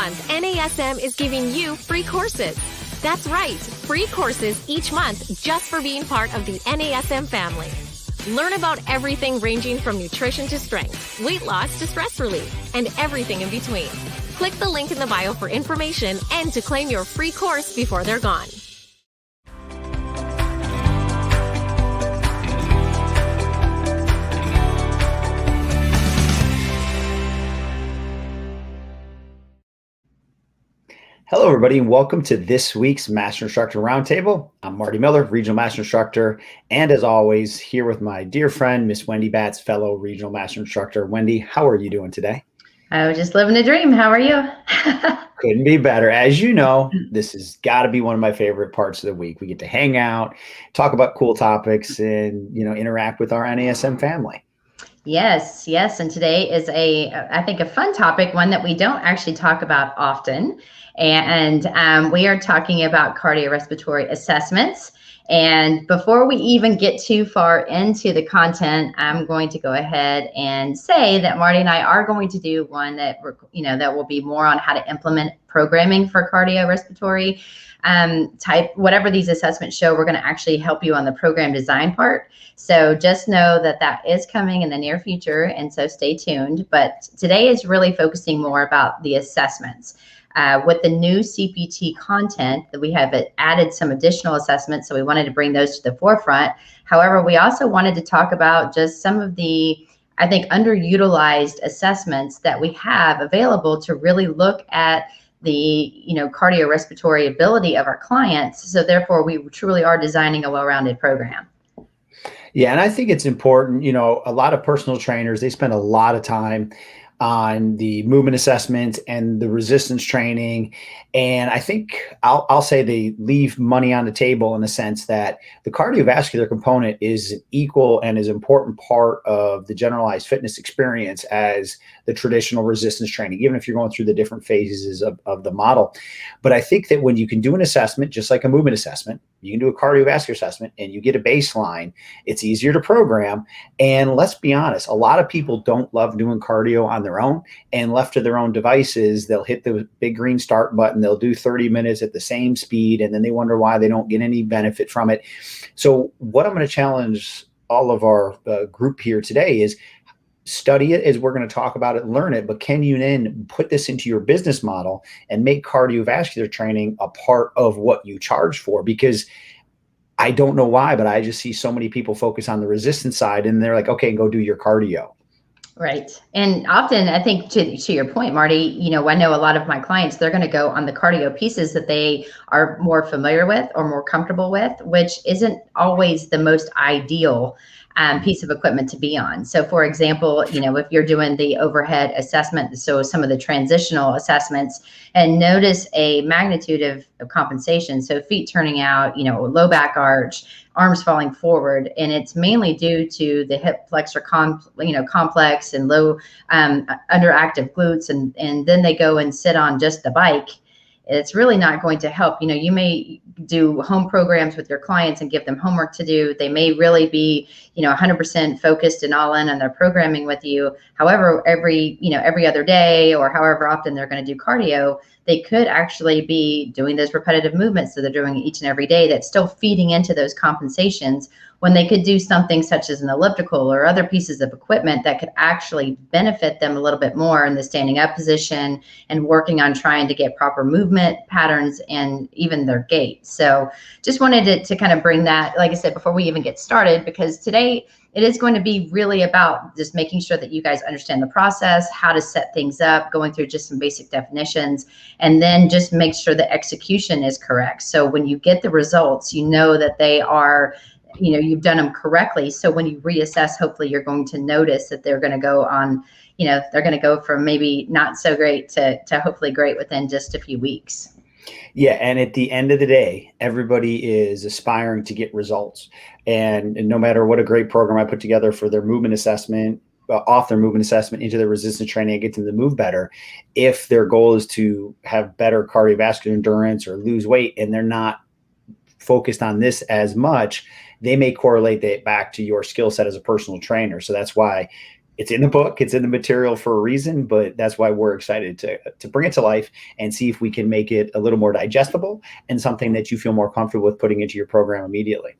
month, NASM is giving you free courses. That's right, free courses each month just for being part of the NASM family. Learn about everything ranging from nutrition to strength, weight loss to stress relief, and everything in between. Click the link in the bio for information and to claim your free course before they're gone. Hello, everybody, and welcome to this week's Master Instructor Roundtable. I'm Marty Miller, Regional Master Instructor, and as always, here with my dear friend, Miss Wendy Batts, fellow Regional Master Instructor. Wendy, how are you doing today? I was just living a dream. How are you? Couldn't be better. As you know, this has got to be one of my favorite parts of the week. We get to hang out, talk about cool topics, and interact with our NASM family. Yes. And today is I think a fun topic, one that we don't actually talk about often. And we are talking about cardiorespiratory assessments. And before we even get too far into the content, I'm going to go ahead and say that Marty and I are going to do one that that will be more on how to implement programming for cardiorespiratory type. Whatever these assessments show, we're going to actually help you on the program design part. So just know that that is coming in the near future, and so stay tuned. But today is really focusing more about the assessments. With the new CPT content, that we have added some additional assessments, so we wanted to bring those to the forefront. However, we also wanted to talk about just some of the, I think, underutilized assessments that we have available to really look at the cardiorespiratory ability of our clients. So therefore, we truly are designing a well-rounded program. Yeah, and I think it's important. A lot of personal trainers, they spend a lot of time on the movement assessment and the resistance training. And I think I'll say they leave money on the table in the sense that the cardiovascular component is an equal and as important part of the generalized fitness experience as the traditional resistance training, even if you're going through the different phases of the model. But I think that when you can do an assessment, just like a movement assessment, you can do a cardiovascular assessment and you get a baseline, it's easier to program. And let's be honest, a lot of people don't love doing cardio on their own, and left to their own devices, they'll hit the big green start button. They'll do 30 minutes at the same speed, and then they wonder why they don't get any benefit from it. So what I'm going to challenge all of our group here today is study it as we're going to talk about it, learn it, but can you then put this into your business model and make cardiovascular training a part of what you charge for? Because I don't know why, but I just see so many people focus on the resistance side and they're like, okay, go do your cardio. Right. And often, I think to your point, Marty, I know a lot of my clients, they're going to go on the cardio pieces that they are more familiar with or more comfortable with, which isn't always the most ideal piece of equipment to be on. So for example, if you're doing the overhead assessment, so some of the transitional assessments, and notice a magnitude of compensation. So feet turning out, low back arch, arms falling forward, and it's mainly due to the hip flexor complex and low underactive glutes, and then they go and sit on just the bike. It's really not going to help. You may do home programs with your clients and give them homework to do. They may really be, 100% focused and all in on their programming with you. However, every other day or however often they're going to do cardio, they could actually be doing those repetitive movements that they're doing each and every day that's still feeding into those compensations, when they could do something such as an elliptical or other pieces of equipment that could actually benefit them a little bit more in the standing up position and working on trying to get proper movement patterns and even their gait. So just wanted to kind of bring that, like I said, before we even get started, because today it is going to be really about just making sure that you guys understand the process, how to set things up, going through just some basic definitions, and then just make sure the execution is correct. So when you get the results, that they are, you've done them correctly. So when you reassess, hopefully you're going to notice that they're going to go on, they're going to go from maybe not so great to hopefully great within just a few weeks. Yeah. And at the end of the day, everybody is aspiring to get results. And no matter what a great program I put together for their movement assessment, off their movement assessment into their resistance training and get them to move better, if their goal is to have better cardiovascular endurance or lose weight, and they're not focused on this as much, they may correlate that back to your skill set as a personal trainer. So that's why it's in the book, it's in the material for a reason, but that's why we're excited to bring it to life and see if we can make it a little more digestible and something that you feel more comfortable with putting into your program immediately.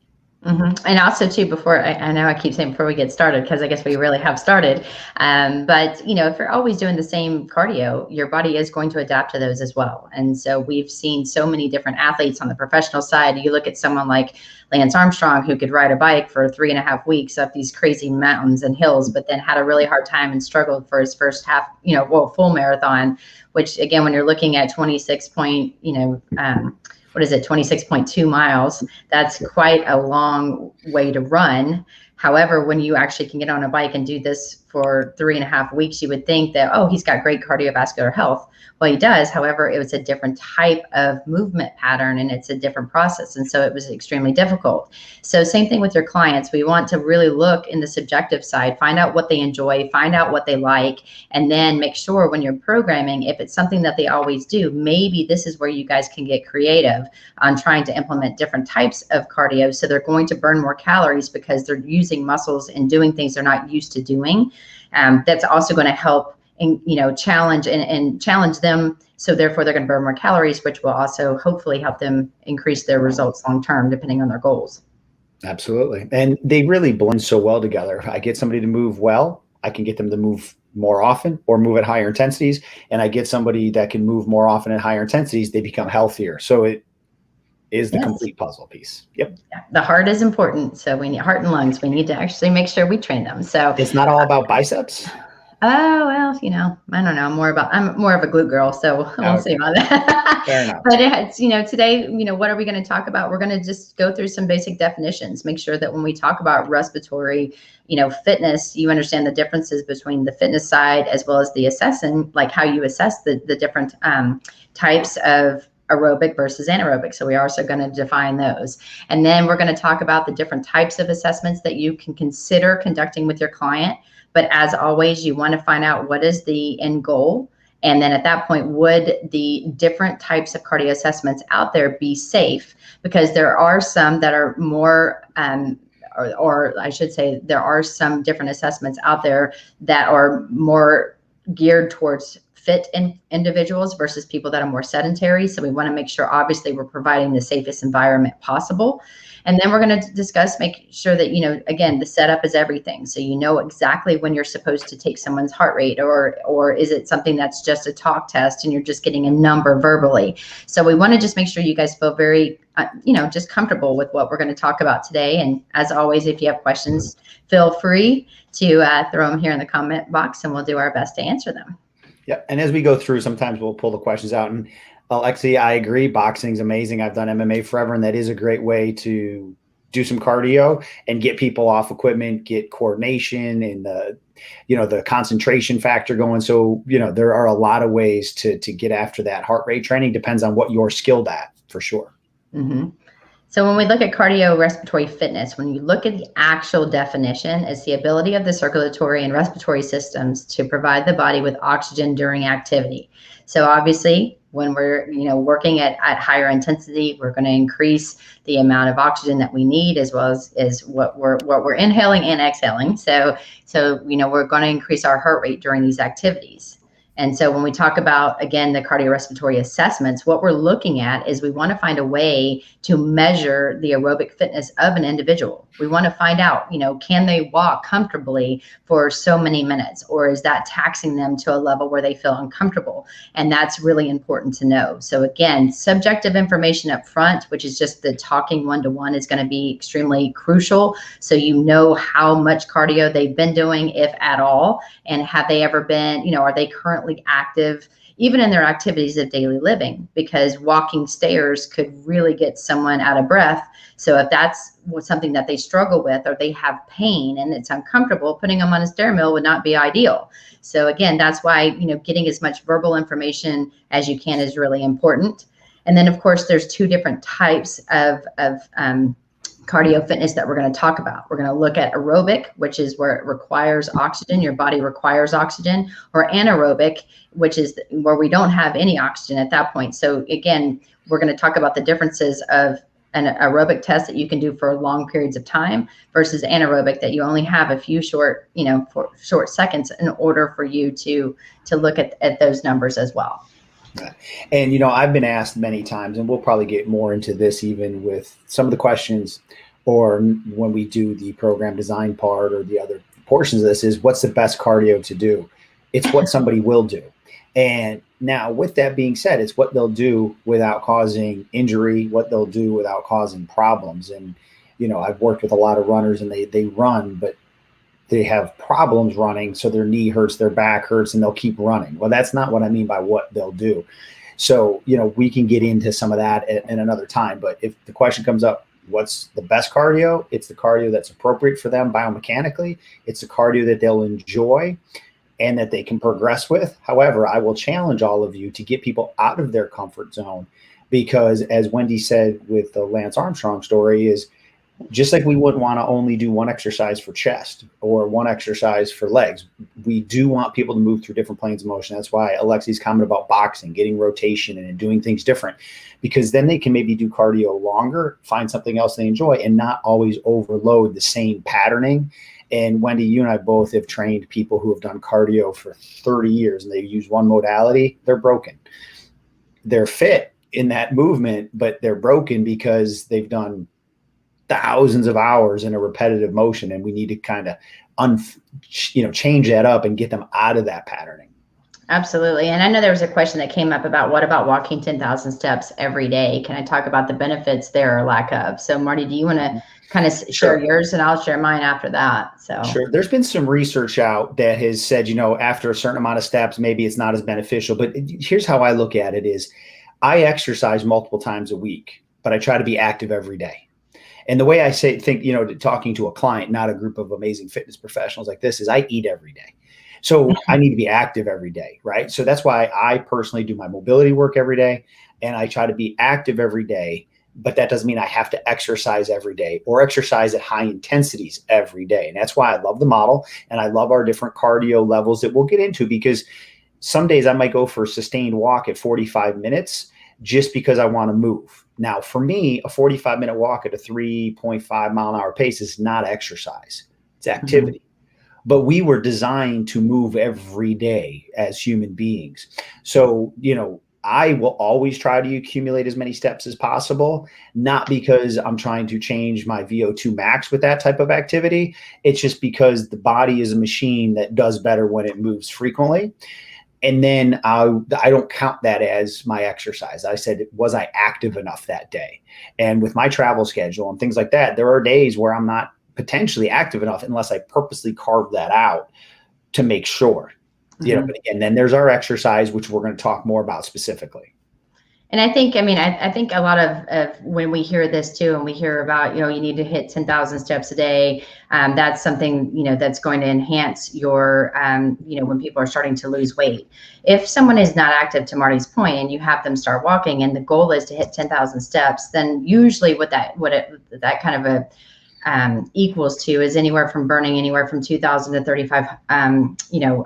And also too, before I know I keep saying before we get started, because I guess we really have started, but if you're always doing the same cardio, your body is going to adapt to those as well. And so we've seen so many different athletes on the professional side. You look at someone like Lance Armstrong, who could ride a bike for 3.5 weeks up these crazy mountains and hills, but then had a really hard time and struggled for his first half, full marathon, which again, when you're looking at 26.2 miles, that's quite a long way to run. However, when you actually can get on a bike and do this for 3.5 weeks, you would think that, oh, he's got great cardiovascular health. Well, he does. However, it was a different type of movement pattern and it's a different process. And so it was extremely difficult. So same thing with your clients. We want to really look in the subjective side, find out what they enjoy, find out what they like, and then make sure when you're programming, if it's something that they always do, maybe this is where you guys can get creative on trying to implement different types of cardio. So they're going to burn more calories because they're using muscles and doing things they're not used to doing. That's also going to help challenge and challenge them. So therefore they're going to burn more calories, which will also hopefully help them increase their results long-term, depending on their goals. Absolutely. And they really blend so well together. I get somebody to move well, I can get them to move more often or move at higher intensities. And I get somebody that can move more often at higher intensities, they become healthier. So it is the complete puzzle piece. Yep. Yeah, the heart is important. So we need heart and lungs. We need to actually make sure we train them. So it's not all about biceps. Oh, well, I don't know. I'm more of a glute girl, so we'll see about that. Fair enough. But it's, today, what are we going to talk about? We're going to just go through some basic definitions, make sure that when we talk about respiratory, fitness, you understand the differences between the fitness side as well as the assessing, like how you assess the different types of aerobic versus anaerobic. So we are also going to define those. And then we're going to talk about the different types of assessments that you can consider conducting with your client. But as always, you want to find out what is the end goal. And then at that point, would the different types of cardio assessments out there be safe? Because there are some that are more, or I should say, there are some different assessments out there that are more geared towards fit individuals versus people that are more sedentary. So we want to make sure, obviously, we're providing the safest environment possible. And then we're going to discuss, make sure that, again, the setup is everything. So exactly when you're supposed to take someone's heart rate, or is it something that's just a talk test and you're just getting a number verbally. So we want to just make sure you guys feel very, just comfortable with what we're going to talk about today. And as always, if you have questions, feel free to throw them here in the comment box and we'll do our best to answer them. Yeah. And as we go through, sometimes we'll pull the questions out. And Alexi, I agree. Boxing's amazing. I've done MMA forever, and that is a great way to do some cardio and get people off equipment, get coordination and the concentration factor going. So, there are a lot of ways to get after that heart rate training. Depends on what you're skilled at, for sure. Mm-hmm. So when we look at cardiorespiratory fitness, when you look at the actual definition, it's the ability of the circulatory and respiratory systems to provide the body with oxygen during activity. So obviously, when we're working at higher intensity, we're going to increase the amount of oxygen that we need, as well as what we're inhaling and exhaling. So we're going to increase our heart rate during these activities. And so when we talk about, again, the cardiorespiratory assessments, what we're looking at is we want to find a way to measure the aerobic fitness of an individual. We want to find out, can they walk comfortably for so many minutes, or is that taxing them to a level where they feel uncomfortable? And that's really important to know. So again, subjective information up front, which is just the talking one-to-one, is going to be extremely crucial. So how much cardio they've been doing, if at all, and have they ever been, are they currently active even in their activities of daily living, because walking stairs could really get someone out of breath. So if that's something that they struggle with, or they have pain and it's uncomfortable, putting them on a stair mill would not be ideal. So again, that's why, getting as much verbal information as you can is really important. And then of course, there's two different types of cardio fitness that we're going to talk about. We're going to look at aerobic, which is where it requires oxygen, your body requires oxygen, or anaerobic, which is where we don't have any oxygen at that point. So again, we're going to talk about the differences of an aerobic test that you can do for long periods of time versus anaerobic that you only have a few short, for short seconds in order for you to look at those numbers as well. And, I've been asked many times, and we'll probably get more into this even with some of the questions or when we do the program design part or the other portions of this, is what's the best cardio to do? It's what somebody will do. And now with that being said, it's what they'll do without causing injury, what they'll do without causing problems. And, I've worked with a lot of runners and they run, but they have problems running. So their knee hurts, their back hurts, and they'll keep running. Well, that's not what I mean by what they'll do. So, we can get into some of that in another time. But if the question comes up, what's the best cardio? It's the cardio that's appropriate for them biomechanically. It's the cardio that they'll enjoy and that they can progress with. However, I will challenge all of you to get people out of their comfort zone, because as Wendy said with the Lance Armstrong story, is just like we wouldn't want to only do one exercise for chest or one exercise for legs. We do want people to move through different planes of motion. That's why Alexi's comment about boxing, getting rotation and doing things different, because then they can maybe do cardio longer, find something else they enjoy, and not always overload the same patterning. And Wendy, you and I both have trained people who have done cardio for 30 years and they use one modality. They're broken. They're fit in that movement, but they're broken because they've done thousands of hours in a repetitive motion, and we need to kind of change that up and get them out of that patterning. Absolutely. And I know there was a question that came up about what about walking 10,000 steps every day? Can I talk about the benefits there or lack of? So Marty, do you want to kind of share yours, and I'll share mine after that? So sure. There's been some research out that has said, after a certain amount of steps, maybe it's not as beneficial, but here's how I look at it is I exercise multiple times a week, but I try to be active every day. And the way I think, talking to a client, not a group of amazing fitness professionals like this, is I eat every day. So I need to be active every day, right? So that's why I personally do my mobility work every day, and I try to be active every day, but that doesn't mean I have to exercise every day or exercise at high intensities every day. And that's why I love the model, and I love our different cardio levels that we'll get into, because some days I might go for a sustained walk at 45 minutes just because I want to move. Now, for me, a 45-minute walk at a 3.5 mile an hour pace is not exercise. It's activity. But we were designed to move every day as human beings. So, I will always try to accumulate as many steps as possible, not because I'm trying to change my VO2 max with that type of activity. It's just because the body is a machine that does better when it moves frequently. And then I don't count that as my exercise. I said, was I active enough that day? And with my travel schedule and things like that, there are days where I'm not potentially active enough unless I purposely carve that out to make sure. But again, then there's our exercise, which we're going to talk more about specifically. And I think a lot of when we hear this too, and we hear about, you need to hit 10,000 steps a day, that's something, that's going to enhance your, when people are starting to lose weight. If someone is not active, to Marty's point, and you have them start walking and the goal is to hit 10,000 steps, then usually that kind of a equals to is anywhere from burning anywhere from 2,000 to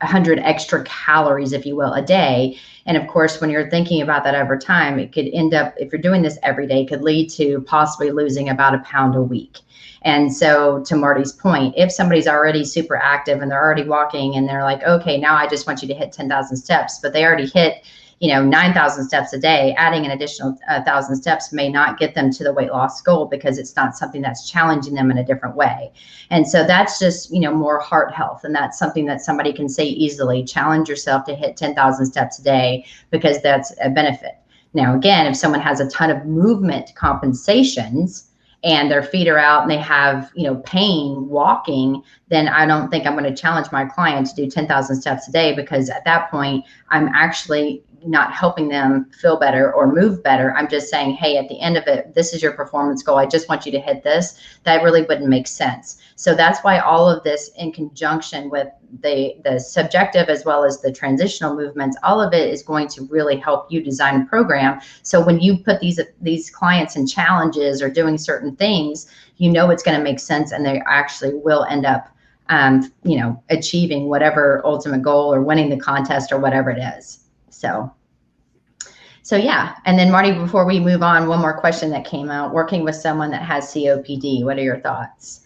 100 extra calories, if you will, a day. And of course, when you're thinking about that over time, it could end up, if you're doing this every day, could lead to possibly losing about a pound a week. And so to Marty's point, if somebody's already super active and they're already walking and they're like, okay, now I just want you to hit 10,000 steps, but they already hit 9,000 steps a day, adding an additional 1,000 steps may not get them to the weight loss goal because it's not something that's challenging them in a different way. And so that's just, more heart health. And that's something that somebody can say easily, challenge yourself to hit 10,000 steps a day, because that's a benefit. Now, again, if someone has a ton of movement compensations and their feet are out and they have, pain walking, then I don't think I'm going to challenge my client to do 10,000 steps a day, because at that point, I'm actually not helping them feel better or move better. I'm just saying, hey, at the end of it, this is your performance goal. I just want you to hit this. That really wouldn't make sense. So that's why all of this, in conjunction with the subjective as well as the transitional movements, all of it is going to really help you design a program. So when you put these clients in challenges or doing certain things, it's going to make sense, and they actually will end up achieving whatever ultimate goal or winning the contest or whatever it is. So yeah, and then Marty, before we move on, one more question that came out, working with someone that has COPD, what are your thoughts?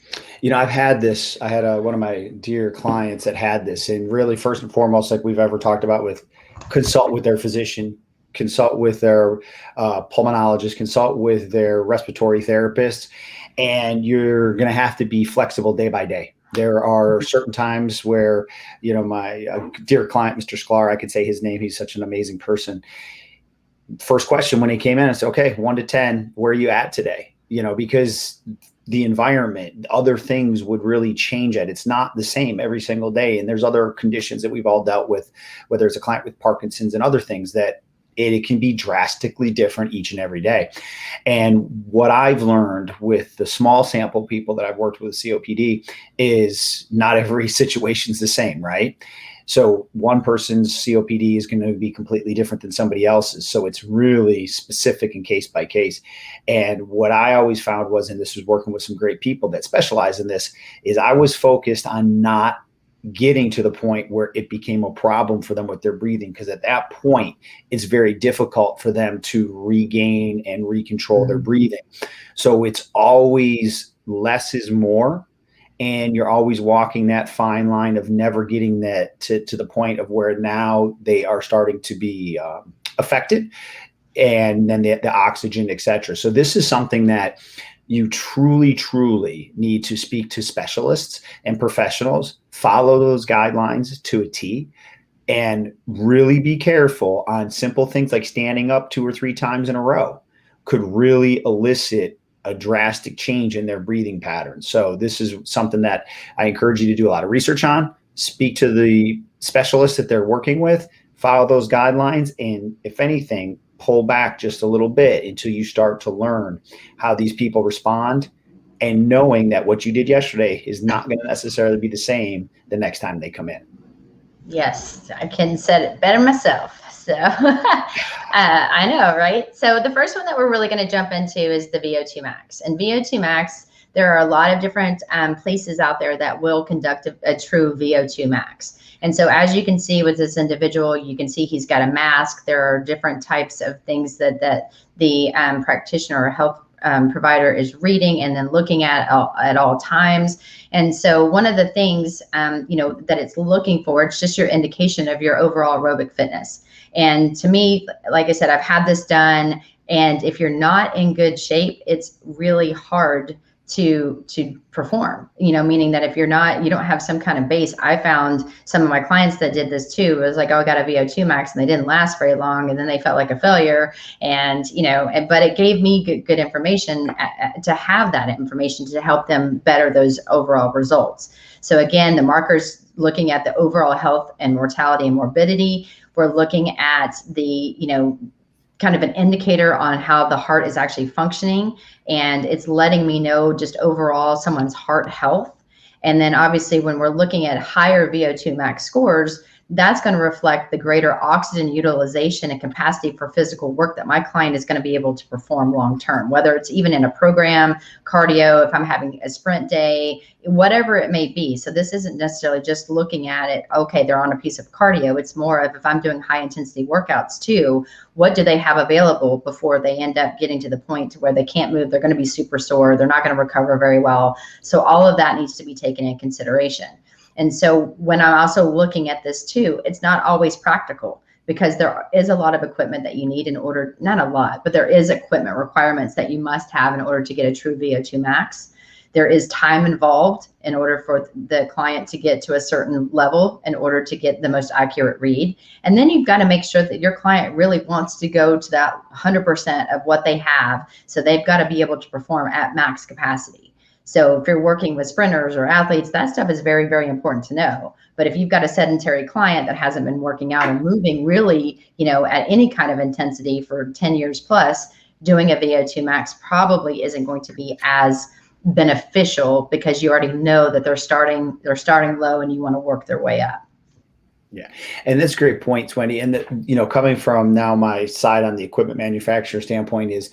I've had this, I had one of my dear clients that had this, and really first and foremost, like we've ever talked about, with consult with their physician, consult with their pulmonologist, consult with their respiratory therapist, and you're going to have to be flexible day by day. There are certain times where, my dear client, Mr. Sklar, I could say his name, he's such an amazing person. First question when he came in, I said, okay, 1 to 10, where are you at today? Because the environment, other things would really change it. It's not the same every single day. And there's other conditions that we've all dealt with, whether it's a client with Parkinson's and other things, that it can be drastically different each and every day. And what I've learned with the small sample people that I've worked with COPD is not every situation is the same, right? So one person's COPD is going to be completely different than somebody else's. So it's really specific and case by case. And what I always found was, and this was working with some great people that specialize in this, is I was focused on not getting to the point where it became a problem for them with their breathing, because at that point it's very difficult for them to regain and recontrol their breathing. So it's always less is more. And you're always walking that fine line of never getting that to the point of where now they are starting to be affected, and then the oxygen, et cetera. So this is something that you truly, truly need to speak to specialists and professionals, follow those guidelines to a T, and really be careful on simple things like standing up 2 or 3 times in a row could really elicit a drastic change in their breathing patterns. So this is something that I encourage you to do a lot of research on, speak to the specialists that they're working with, follow those guidelines, and if anything, pull back just a little bit until you start to learn how these people respond, and knowing that what you did yesterday is not going to necessarily be the same the next time they come in. Yes, I can say it better myself. So I know, right? So the first one that we're really going to jump into is the VO2 Max. And VO2 Max, there are a lot of different places out there that will conduct a true VO2 Max. And so as you can see with this individual, you can see he's got a mask. There are different types of things that the practitioner or health provider is reading and then looking at all times. And so one of the things, that it's looking for, it's just your indication of your overall aerobic fitness. And to me, like I said, I've had this done. And if you're not in good shape, it's really hard to perform, meaning that if you don't have some kind of base. I found some of my clients that did this too. It was like, oh, I got a VO2 max, and they didn't last very long, and then they felt like a failure. And but it gave me good information to have that information to help them better those overall results. So again, the markers, looking at the overall health and mortality and morbidity. We're looking at the kind of an indicator on how the heart is actually functioning, and it's letting me know just overall someone's heart health. And then obviously when we're looking at higher VO2 max scores, that's going to reflect the greater oxygen utilization and capacity for physical work that my client is going to be able to perform long term, whether it's even in a program, cardio, if I'm having a sprint day, whatever it may be. So this isn't necessarily just looking at it, okay, they're on a piece of cardio. It's more of, if I'm doing high intensity workouts too, what do they have available before they end up getting to the point to where they can't move, they're going to be super sore, they're not going to recover very well. So all of that needs to be taken in consideration. And so when I'm also looking at this too, it's not always practical, because there is a lot of equipment that you need in order, not a lot, but there is equipment requirements that you must have in order to get a true VO2 max. There is time involved in order for the client to get to a certain level in order to get the most accurate read. And then you've got to make sure that your client really wants to go to that 100% of what they have. So they've got to be able to perform at max capacity. So if you're working with sprinters or athletes, that stuff is very, very important to know. But if you've got a sedentary client that hasn't been working out and moving really, at any kind of intensity for 10 years plus, doing a VO2 max probably isn't going to be as beneficial, because you already know that they're starting low and you want to work their way up. Yeah. And that's a great point, Wendy. And that, coming from now my side on the equipment manufacturer standpoint is,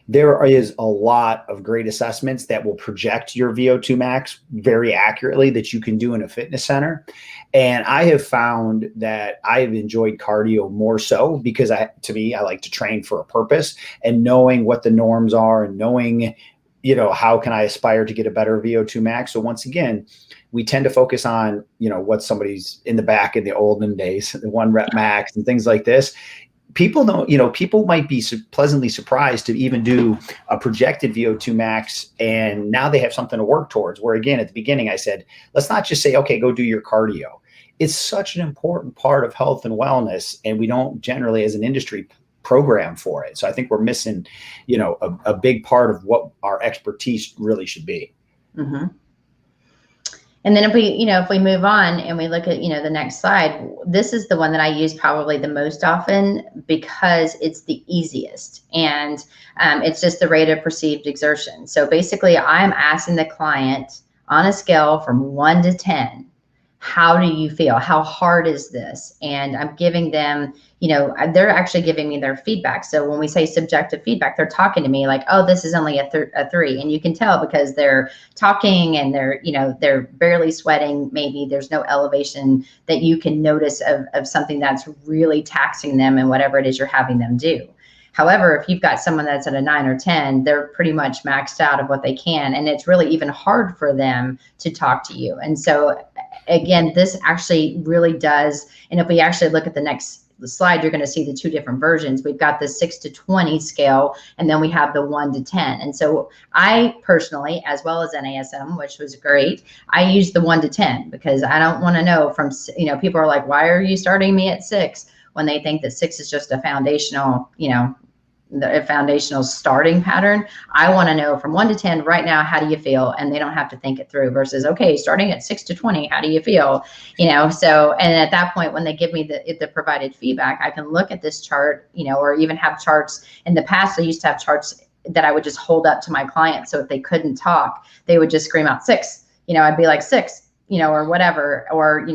There is a lot of great assessments that will project your VO2 max very accurately that you can do in a fitness center. And I have found that I have enjoyed cardio more so because to me, I like to train for a purpose, and knowing what the norms are and knowing, how can I aspire to get a better VO2 max? So once again, we tend to focus on, what somebody's in the back in the olden days, the 1 rep max and things like this. People don't, people might be pleasantly surprised to even do a projected VO2 max, and now they have something to work towards. Where again, at the beginning, I said, let's not just say, okay, go do your cardio. It's such an important part of health and wellness, and we don't generally, as an industry, program for it. So I think we're missing, a big part of what our expertise really should be. Mm-hmm. And then if we move on and we look at, the next slide, this is the one that I use probably the most often because it's the easiest, and it's just the rate of perceived exertion. So basically I'm asking the client on a scale from 1 to 10, how do you feel? How hard is this? And I'm giving them, they're actually giving me their feedback. So when we say subjective feedback, they're talking to me like, oh, this is only a 3. And you can tell because they're talking and they're barely sweating. Maybe there's no elevation that you can notice of something that's really taxing them and whatever it is you're having them do. However, if you've got someone that's at a 9 or 10, they're pretty much maxed out of what they can. And it's really even hard for them to talk to you. And so again, this actually really does. And if we actually look at the next slide, you're going to see the 2 different versions. We've got the 6 to 20 scale, and then we have the 1 to 10. And so I personally, as well as NASM, which was great, I use the 1 to 10 because I don't want to know from, people are like, why are you starting me at 6? When they think that 6 is just a foundational, the foundational starting pattern. I want to know from 1 to 10 right now, how do you feel? And they don't have to think it through versus, okay, starting at 6 to 20, how do you feel? So, and at that point, when they give me the provided feedback, I can look at this chart, or even have charts. In the past, I used to have charts that I would just hold up to my clients. So if they couldn't talk, they would just scream out 6, I'd be like 6, or whatever, or,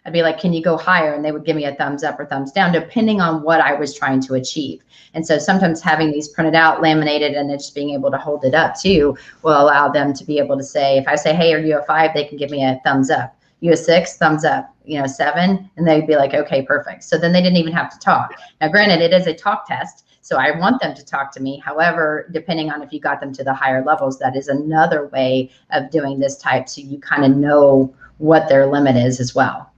I'd be like, can you go higher? And they would give me a thumbs up or thumbs down, depending on what I was trying to achieve. And so sometimes having these printed out, laminated, and then just being able to hold it up too, will allow them to be able to say, if I say, hey, are you a 5? They can give me a thumbs up. You a 6? Thumbs up. 7? And they'd be like, okay, perfect. So then they didn't even have to talk. Now, granted, it is a talk test, so I want them to talk to me. However, depending on if you got them to the higher levels, that is another way of doing this type. So you kind of know what their limit is as well.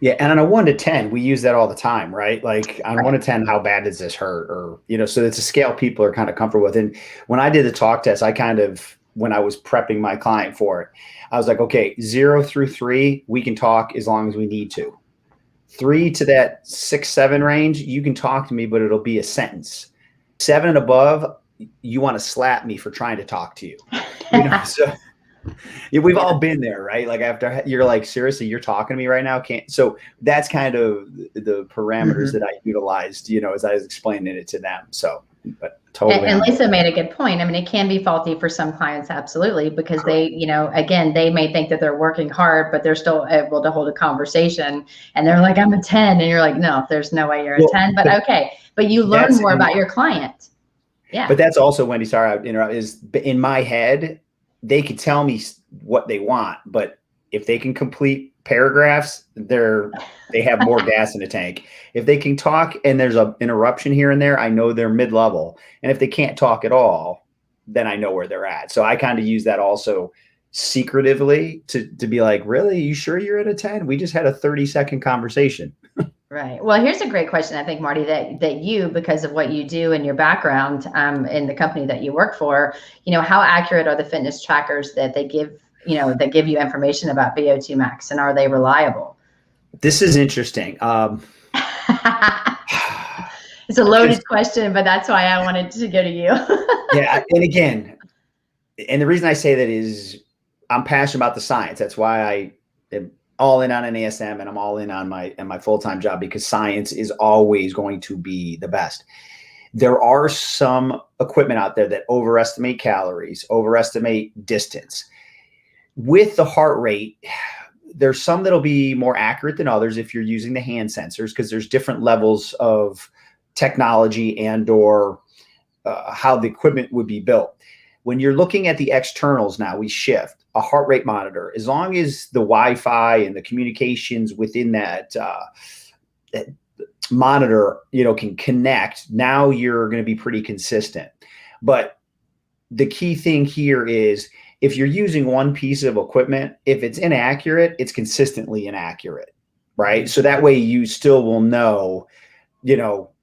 Yeah. And on a 1 to 10, we use that all the time, right? Like on 1 to 10, how bad does this hurt? Or, so it's a scale people are kind of comfortable with. And when I did the talk test, when I was prepping my client for it, I was like, okay, 0 through 3, we can talk as long as we need to. 3 to that 6, 7 range, you can talk to me, but it'll be a sentence. 7 and above, you want to slap me for trying to talk to you. So yeah, we've all been there, right? Like after you're like, seriously, you're talking to me right now? So that's kind of the parameters that I utilized, as I was explaining it to them. So, but totally. And Lisa made a good point. I mean, it can be faulty for some clients, absolutely, because they, again, they may think that they're working hard, but they're still able to hold a conversation. And they're like, I'm a 10. And you're like, no, there's no way you're a 10. But okay. But you learn more about your client. Yeah. But that's also, Wendy, sorry, I interrupt, is in my head, they could tell me what they want, but if they can complete paragraphs, they have more gas in the tank. If they can talk and there's an interruption here and there, I know they're mid-level. And if they can't talk at all, then I know where they're at. So I kind of use that also secretively to be like, really, you sure you're at a 10? We just had a 30-second conversation. Right. Well, here's a great question, I think, Marty, that you, because of what you do and your background in the company that you work for, how accurate are the fitness trackers that they give, that give you information about VO2 max, and are they reliable? This is interesting. It's a loaded question, but that's why I wanted to go to you. Yeah. And again, and the reason I say that is I'm passionate about the science. That's why I am all in on NASM, and I'm all in on my full-time job, because science is always going to be the best. There are some equipment out there that overestimate calories, overestimate distance. With the heart rate, there's some that'll be more accurate than others if you're using the hand sensors, because there's different levels of technology and or how the equipment would be built. When you're looking at the externals now, we shift a heart rate monitor. As long as the Wi-Fi and the communications within that monitor, can connect, now you're going to be pretty consistent. But the key thing here is if you're using one piece of equipment, if it's inaccurate, it's consistently inaccurate, right? So that way you still will know,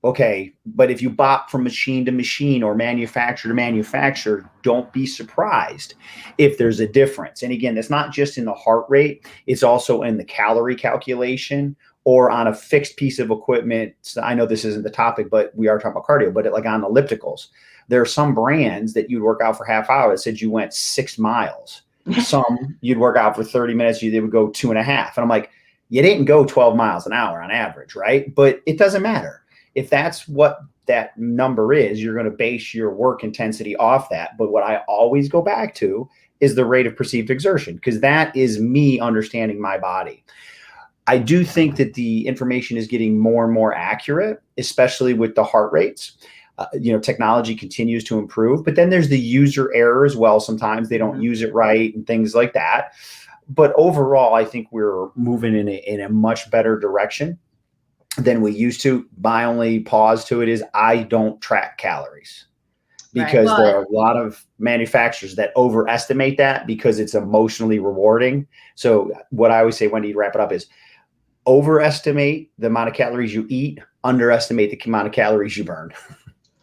okay, but if you bop from machine to machine or manufacturer to manufacturer, don't be surprised if there's a difference. And again, it's not just in the heart rate, it's also in the calorie calculation or on a fixed piece of equipment. So I know this isn't the topic, but we are talking about cardio, but like on ellipticals, there are some brands that you'd work out for half hour that said you went 6 miles. Some you'd work out for 30 minutes, they would go 2.5. And I'm like, you didn't go 12 miles an hour on average, right? But it doesn't matter. If that's what that number is, you're going to base your work intensity off that. But what I always go back to is the rate of perceived exertion, because that is me understanding my body. I do think that the information is getting more and more accurate, especially with the heart rates. Technology continues to improve, but then there's the user error as well. Sometimes they don't use it right and things like that. But overall, I think we're moving in a much better direction than we used to. My only pause to it is I don't track calories, because there are a lot of manufacturers that overestimate that because it's emotionally rewarding. So what I always say, Wendy, to wrap it up, is overestimate the amount of calories you eat, underestimate the amount of calories you burn.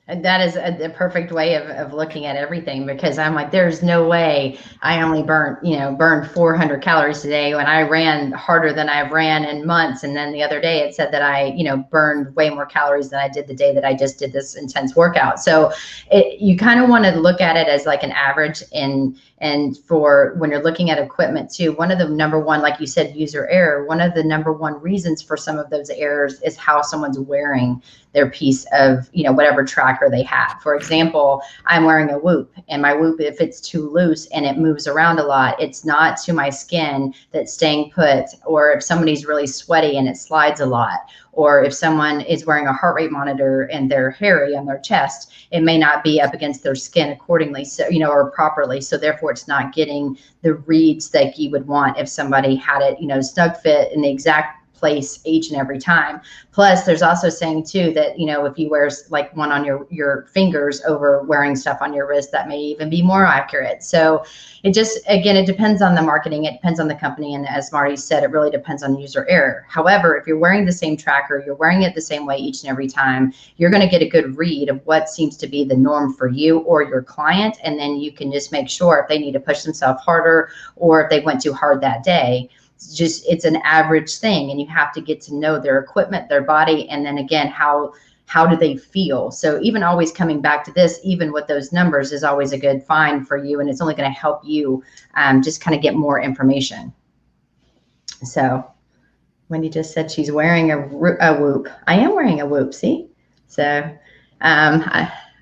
And that is a perfect way of looking at everything, because I'm like, there's no way I only burned 400 calories today when I ran harder than I've ran in months. And then the other day it said that I, burned way more calories than I did the day that I just did this intense workout. So you kind of want to look at it as like an average. And for when you're looking at equipment too, one of the number one, like you said, user error, one of the number one reasons for some of those errors is how someone's wearing their piece of, whatever tracker they have. For example, I'm wearing a Whoop, and my Whoop, if it's too loose and it moves around a lot, it's not to my skin that's staying put. Or if somebody's really sweaty and it slides a lot, or if someone is wearing a heart rate monitor and they're hairy on their chest, it may not be up against their skin accordingly, so, or properly. So therefore it's not getting the reads that you would want if somebody had it, snug fit in the exact place each and every time. Plus, there's also saying too that, if you wear like one on your fingers over wearing stuff on your wrist, that may even be more accurate. So it just, again, it depends on the marketing. It depends on the company. And as Marty said, it really depends on user error. However, if you're wearing the same tracker, you're wearing it the same way each and every time, you're going to get a good read of what seems to be the norm for you or your client. And then you can just make sure if they need to push themselves harder or if they went too hard that day. It's an average thing, and you have to get to know their equipment, their body, and then again, how do they feel? So even always coming back to this, even with those numbers, is always a good find for you, and it's only going to help you just kind of get more information. So Wendy just said she's wearing a Whoop. I am wearing a Whoop, see? So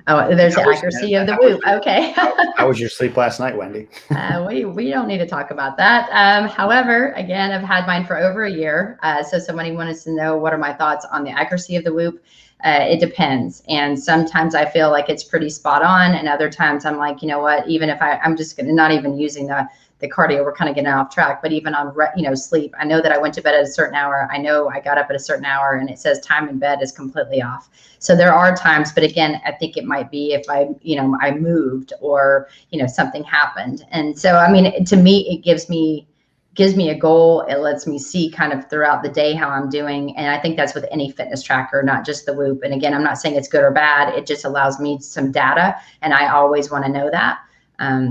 there's the accuracy of the Whoop. Okay. How was your sleep last night, Wendy? We don't need to talk about that. However, again, I've had mine for over a year. So somebody wanted to know what are my thoughts on the accuracy of the Whoop. It depends. And sometimes I feel like it's pretty spot on. And other times I'm like, you know what, even if I'm just going to not even using the cardio, we're kind of getting off track, but even on, sleep, I know that I went to bed at a certain hour. I know I got up at a certain hour, and it says time in bed is completely off. So there are times, but again, I think it might be if I moved or, something happened. And so, I mean, to me, it gives me a goal. It lets me see kind of throughout the day how I'm doing. And I think that's with any fitness tracker, not just the Whoop. And again, I'm not saying it's good or bad. It just allows me some data, and I always want to know that.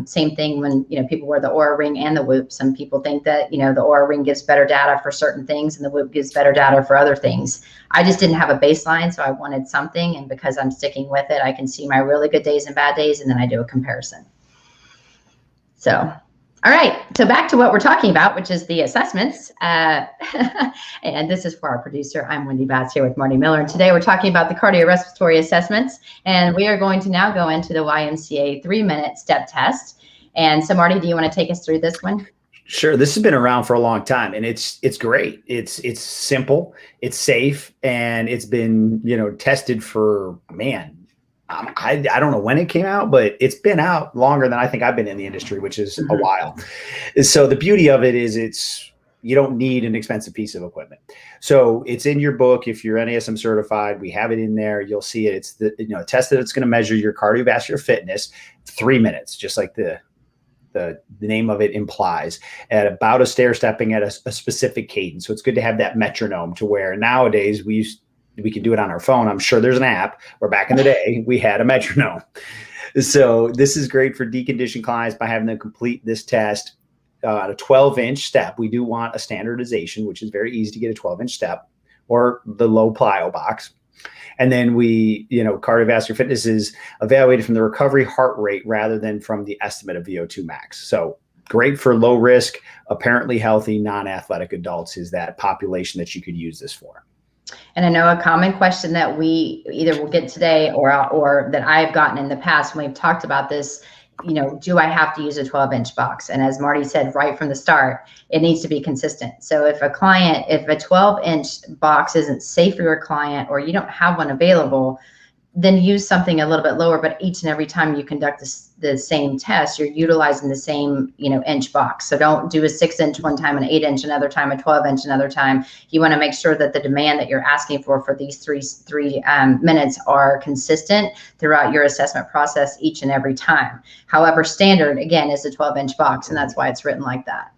Same thing when, people wear the Oura Ring and the Whoop. Some people think that, the Oura Ring gives better data for certain things and the Whoop gives better data for other things. I just didn't have a baseline, so I wanted something. And because I'm sticking with it, I can see my really good days and bad days, and then I do a comparison. So, all right. So back to what we're talking about, which is the assessments. And this is for our producer. I'm Wendy Batts here with Marty Miller. And today we're talking about the cardiorespiratory assessments. And we are going to now go into the YMCA 3-minute step test. And so, Marty, do you want to take us through this one? Sure. This has been around for a long time, and it's great. It's simple, it's safe, and it's been, tested for, I don't know when it came out, but it's been out longer than I think I've been in the industry, which is a while. So the beauty of it is you don't need an expensive piece of equipment. So it's in your book. If you're NASM certified, we have it in there. You'll see it. It's the test that it's going to measure your cardiovascular fitness 3 minutes, just like the name of it implies, at about a stair stepping at a specific cadence. So it's good to have that metronome, to where nowadays we can do it on our phone. I'm sure there's an app, where back in the day we had a metronome. So this is great for deconditioned clients by having them complete this test at a 12-inch step. We do want a standardization, which is very easy to get a 12-inch step or the low plyo box. And then cardiovascular fitness is evaluated from the recovery heart rate rather than from the estimate of VO2 max. So great for low risk, apparently healthy, non-athletic adults is that population that you could use this for. And I know a common question that we either will get today or that I've gotten in the past when we've talked about this, do I have to use a 12-inch box? And as Marty said right from the start, it needs to be consistent. So if a 12-inch box isn't safe for your client, or you don't have one available, then use something a little bit lower. But each and every time you conduct the same test, you're utilizing the same inch box. So don't do a 6-inch one time, an 8-inch another time, a 12-inch another time. You want to make sure that the demand that you're asking for these three minutes are consistent throughout your assessment process each and every time. However, standard again is a 12-inch box, and that's why it's written like that.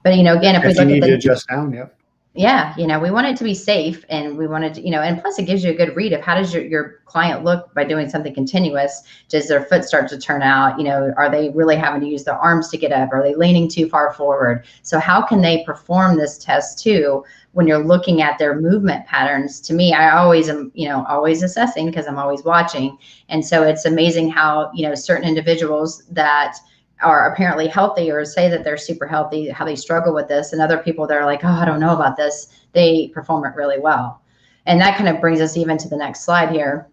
But again, if we look at to adjust down, yeah, we want it to be safe, and we wanted to, and plus it gives you a good read of how does your client look by doing something continuous. Does their foot start to turn out? Are they really having to use their arms to get up? Are they leaning too far forward? So how can they perform this test too when you're looking at their movement patterns? To me, I always am, always assessing, because I'm always watching. And so it's amazing how, certain individuals that are apparently healthy or say that they're super healthy, how they struggle with this, and other people that are like, oh, I don't know about this, they perform it really well. And that kind of brings us even to the next slide here,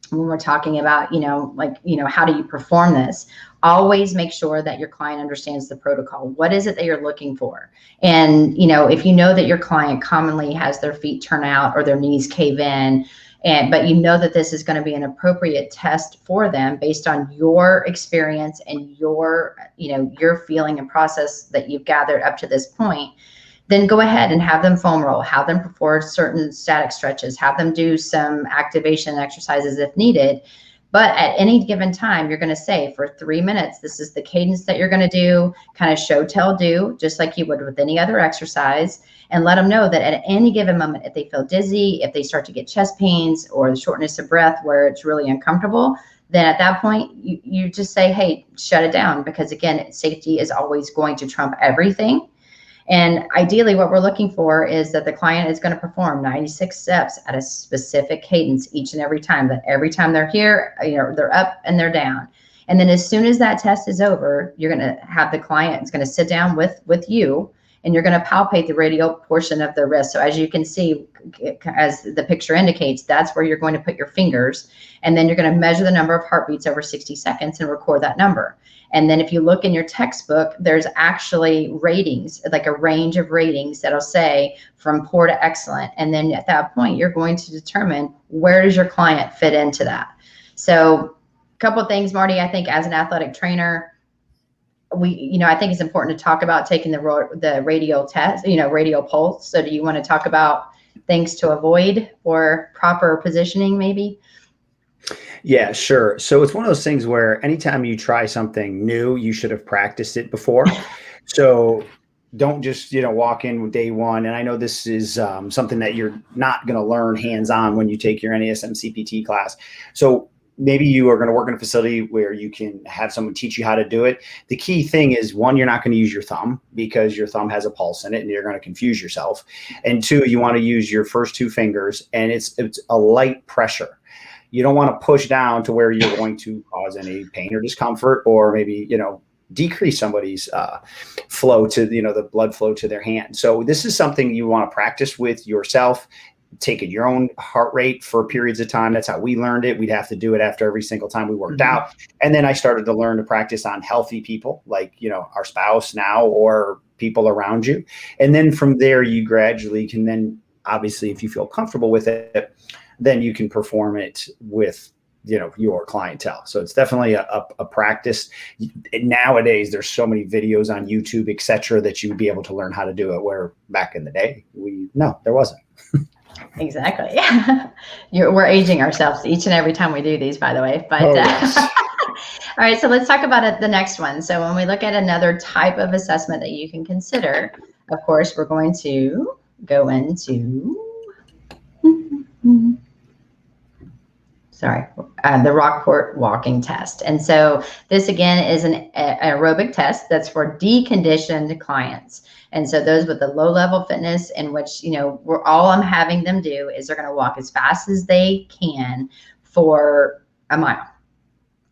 when we're talking about, how do you perform this? Always make sure that your client understands the protocol. What is it that you're looking for? And, if you know that your client commonly has their feet turn out or their knees cave in, but that this is going to be an appropriate test for them based on your experience and your feeling and process that you've gathered up to this point, then go ahead and have them foam roll, have them perform certain static stretches, have them do some activation exercises if needed. But at any given time, you're going to say for 3 minutes, this is the cadence that you're going to do, kind of show, tell, do, just like you would with any other exercise. And let them know that at any given moment, if they feel dizzy, if they start to get chest pains or the shortness of breath where it's really uncomfortable, then at that point, you just say, hey, shut it down. Because again, safety is always going to trump everything. And ideally, what we're looking for is that the client is going to perform 96 steps at a specific cadence each and every time. That every time they're here, they're up and they're down. And then as soon as that test is over, you're going to have the client is going to sit down with you, and you're going to palpate the radial portion of the wrist. So as you can see, as the picture indicates, that's where you're going to put your fingers. And then you're going to measure the number of heartbeats over 60 seconds and record that number. And then if you look in your textbook, there's actually ratings, like a range of ratings that'll say from poor to excellent. And then at that point, you're going to determine where does your client fit into that. So a couple of things, Marty, I think as an athletic trainer, I think it's important to talk about taking the radial test, radial pulse. So do you want to talk about things to avoid or proper positioning maybe? Yeah, sure. So it's one of those things where anytime you try something new, you should have practiced it before. So don't just, walk in with day one. And I know this is something that you're not going to learn hands-on when you take your NASM CPT class. So maybe you are going to work in a facility where you can have someone teach you how to do it. The key thing is, one, you're not going to use your thumb because your thumb has a pulse in it and you're going to confuse yourself. And two, you want to use your first two fingers, and it's a light pressure. You don't want to push down to where you're going to cause any pain or discomfort, or maybe, decrease somebody's flow to, the blood flow to their hand. So this is something you want to practice with yourself, taking your own heart rate for periods of time. That's how we learned it. We'd have to do it after every single time we worked out. And then I started to learn to practice on healthy people, like, our spouse now or people around you. And then from there, you gradually can then, obviously, if you feel comfortable with it, then you can perform it with your clientele. So it's definitely a practice. Nowadays, there's so many videos on YouTube, et cetera, that you would be able to learn how to do it, where back in the day, there wasn't. Exactly. We're aging ourselves each and every time we do these, by the way. But Yes. all right, so let's talk about the next one. So when we look at another type of assessment that you can consider, of course, we're going to go into the Rockport walking test. And so this again is an aerobic test that's for deconditioned clients. And so those with the low level fitness, in which, all I'm having them do is they're going to walk as fast as they can for a mile.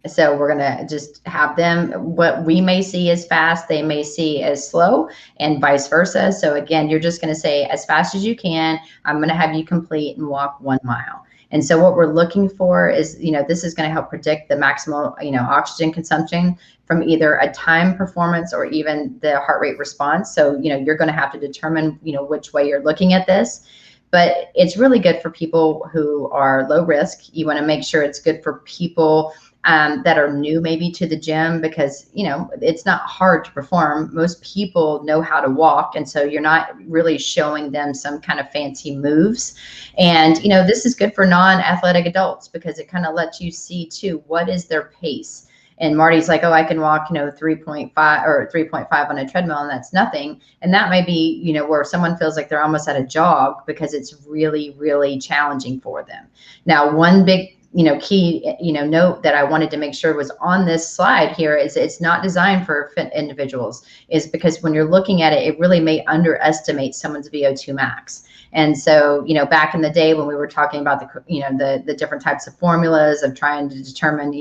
So we're going to just have them, what we may see as fast, they may see as slow, and vice versa. So again, you're just going to say as fast as you can, I'm going to have you complete and walk 1 mile. And so what we're looking for is, this is going to help predict the maximal, oxygen consumption from either a time performance or even the heart rate response. So, you're going to have to determine, which way you're looking at this. But it's really good for people who are low risk. You want to make sure it's good for people that are new maybe to the gym, because it's not hard to perform. Most people know how to walk, and so you're not really showing them some kind of fancy moves. And this is good for non-athletic adults, because it kind of lets you see too, what is their pace. And Marty's like, oh, I can walk 3.5 or 3.5 on a treadmill, and that's nothing. And that may be where someone feels like they're almost at a jog, because it's really, really challenging for them. Now, one big key, note that I wanted to make sure was on this slide here is it's not designed for fit individuals, is because when you're looking at it, it really may underestimate someone's VO2 max. And so, back in the day when we were talking about the different types of formulas of trying to determine,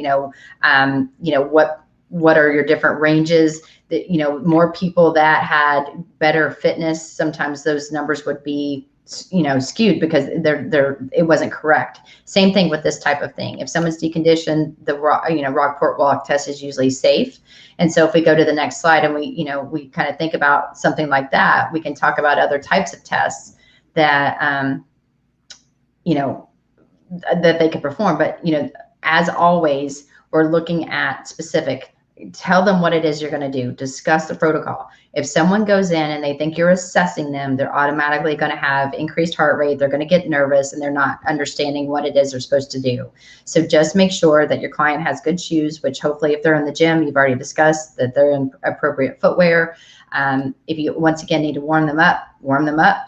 what are your different ranges, that, more people that had better fitness, sometimes those numbers would be skewed because it wasn't correct. Same thing with this type of thing. If someone's deconditioned, the Rockport walk test is usually safe. And so if we go to the next slide and we kind of think about something like that, we can talk about other types of tests that that they could perform. But as always, we're looking at specific. Tell them what it is you're going to do. Discuss the protocol. If someone goes in and they think you're assessing them, they're automatically going to have increased heart rate. They're going to get nervous, and they're not understanding what it is they're supposed to do. So just make sure that your client has good shoes, which hopefully if they're in the gym, you've already discussed that they're in appropriate footwear. If you, once again, need to warm them up.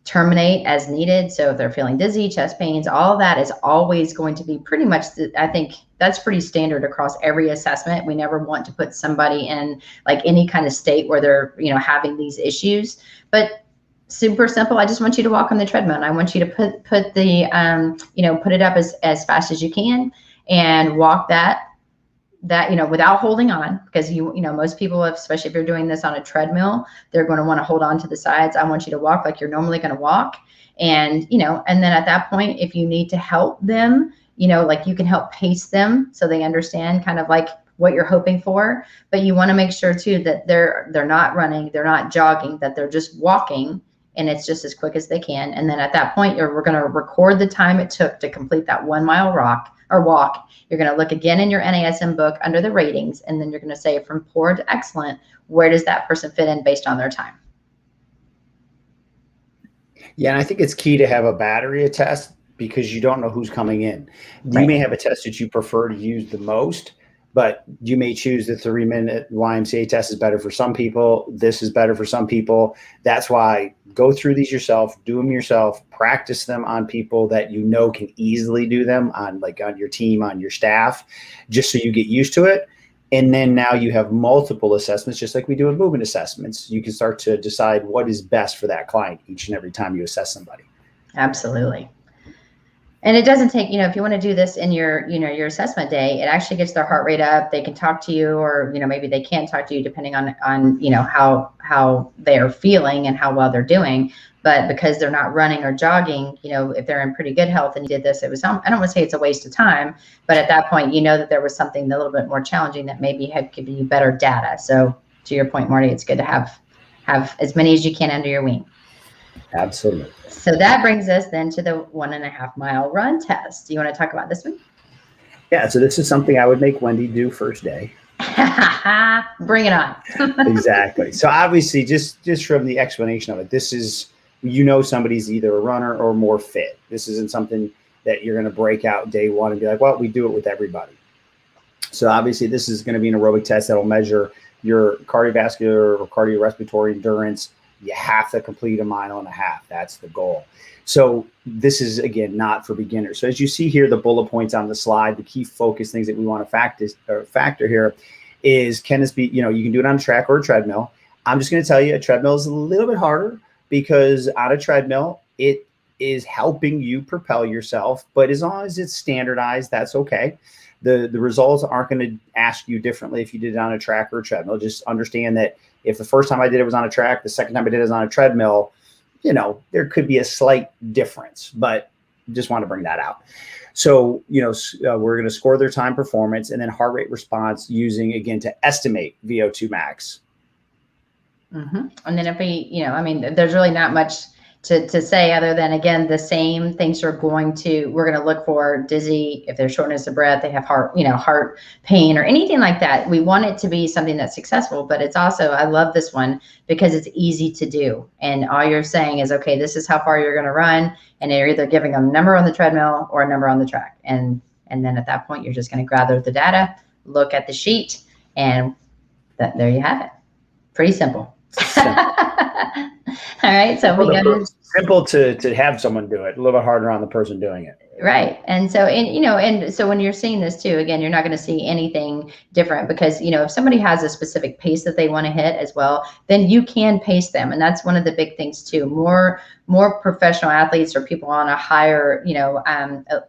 Terminate as needed. So if they're feeling dizzy, chest pains, all that is always going to be pretty much, I think that's pretty standard across every assessment. We never want to put somebody in like any kind of state where they're, having these issues. But super simple. I just want you to walk on the treadmill, and I want you to put put it up as fast as you can and walk that without holding on, because most people, especially if you're doing this on a treadmill, they're going to want to hold on to the sides. I want you to walk like you're normally going to walk. And, and then at that point, if you need to help them, like you can help pace them so they understand kind of like what you're hoping for. But you want to make sure too that they're not running, they're not jogging, that they're just walking, and it's just as quick as they can. And then at that point, we're going to record the time it took to complete that 1 mile walk. You're going to look again in your NASM book under the ratings, and then you're going to say from poor to excellent, where does that person fit in based on their time? Yeah, and I think it's key to have a battery of tests, because you don't know who's coming in. Right. You may have a test that you prefer to use the most, but you may choose the 3-minute YMCA test is better for some people. This is better for some people. That's why go through these yourself, do them yourself, practice them on people that can easily do them on your team, on your staff, just so you get used to it. And then now you have multiple assessments, just like we do with movement assessments. You can start to decide what is best for that client each and every time you assess somebody. Absolutely. And it doesn't take, if you want to do this in your, your assessment day, it actually gets their heart rate up. They can talk to you, or, maybe they can't talk to you depending on, how they're feeling and how well they're doing. But because they're not running or jogging, if they're in pretty good health and you did this, I don't want to say it's a waste of time, but at that point, that there was something a little bit more challenging that maybe had given you better data. So to your point, Marty, it's good to have as many as you can under your wing. Absolutely. So that brings us then to the 1.5 mile run test. Do you want to talk about this one? Yeah, so this is something I would make Wendy do first day. Bring it on. Exactly. So obviously, just from the explanation of it, this is, somebody's either a runner or more fit. This isn't something that you're going to break out day one and be like, well, we do it with everybody. So obviously, this is going to be an aerobic test that will measure your cardiovascular or cardiorespiratory endurance. You have to complete 1.5 miles. That's the goal. So this is, again, not for beginners. So as you see here, the bullet points on the slide, the key focus things that we want to factor here is, can this be, you can do it on a track or a treadmill. I'm just going to tell you, a treadmill is a little bit harder because on a treadmill, it is helping you propel yourself. But as long as it's standardized, that's okay. The results aren't going to ask you differently if you did it on a track or a treadmill. Just understand that if the first time I did it was on a track, the second time I did it was on a treadmill, there could be a slight difference, but just want to bring that out. So, we're going to score their time performance and then heart rate response using, again, to estimate VO2 max. Mm-hmm. And then if there's really not much to say other than, again, the same things we're going to look for: dizzy, if there's shortness of breath, they have heart pain or anything like that. We want it to be something that's successful, but it's also, I love this one because it's easy to do. And all you're saying is, okay, this is how far you're going to run. And you're either giving them a number on the treadmill or a number on the track. And then at that point, you're just going to gather the data, look at the sheet, and there you have it. Pretty simple. All right. So we got simple to have someone do it, a little bit harder on the person doing it. Right. And so, so when you're seeing this too, again, you're not going to see anything different because, if somebody has a specific pace that they want to hit as well, then you can pace them. And that's one of the big things too. More professional athletes or people on a higher,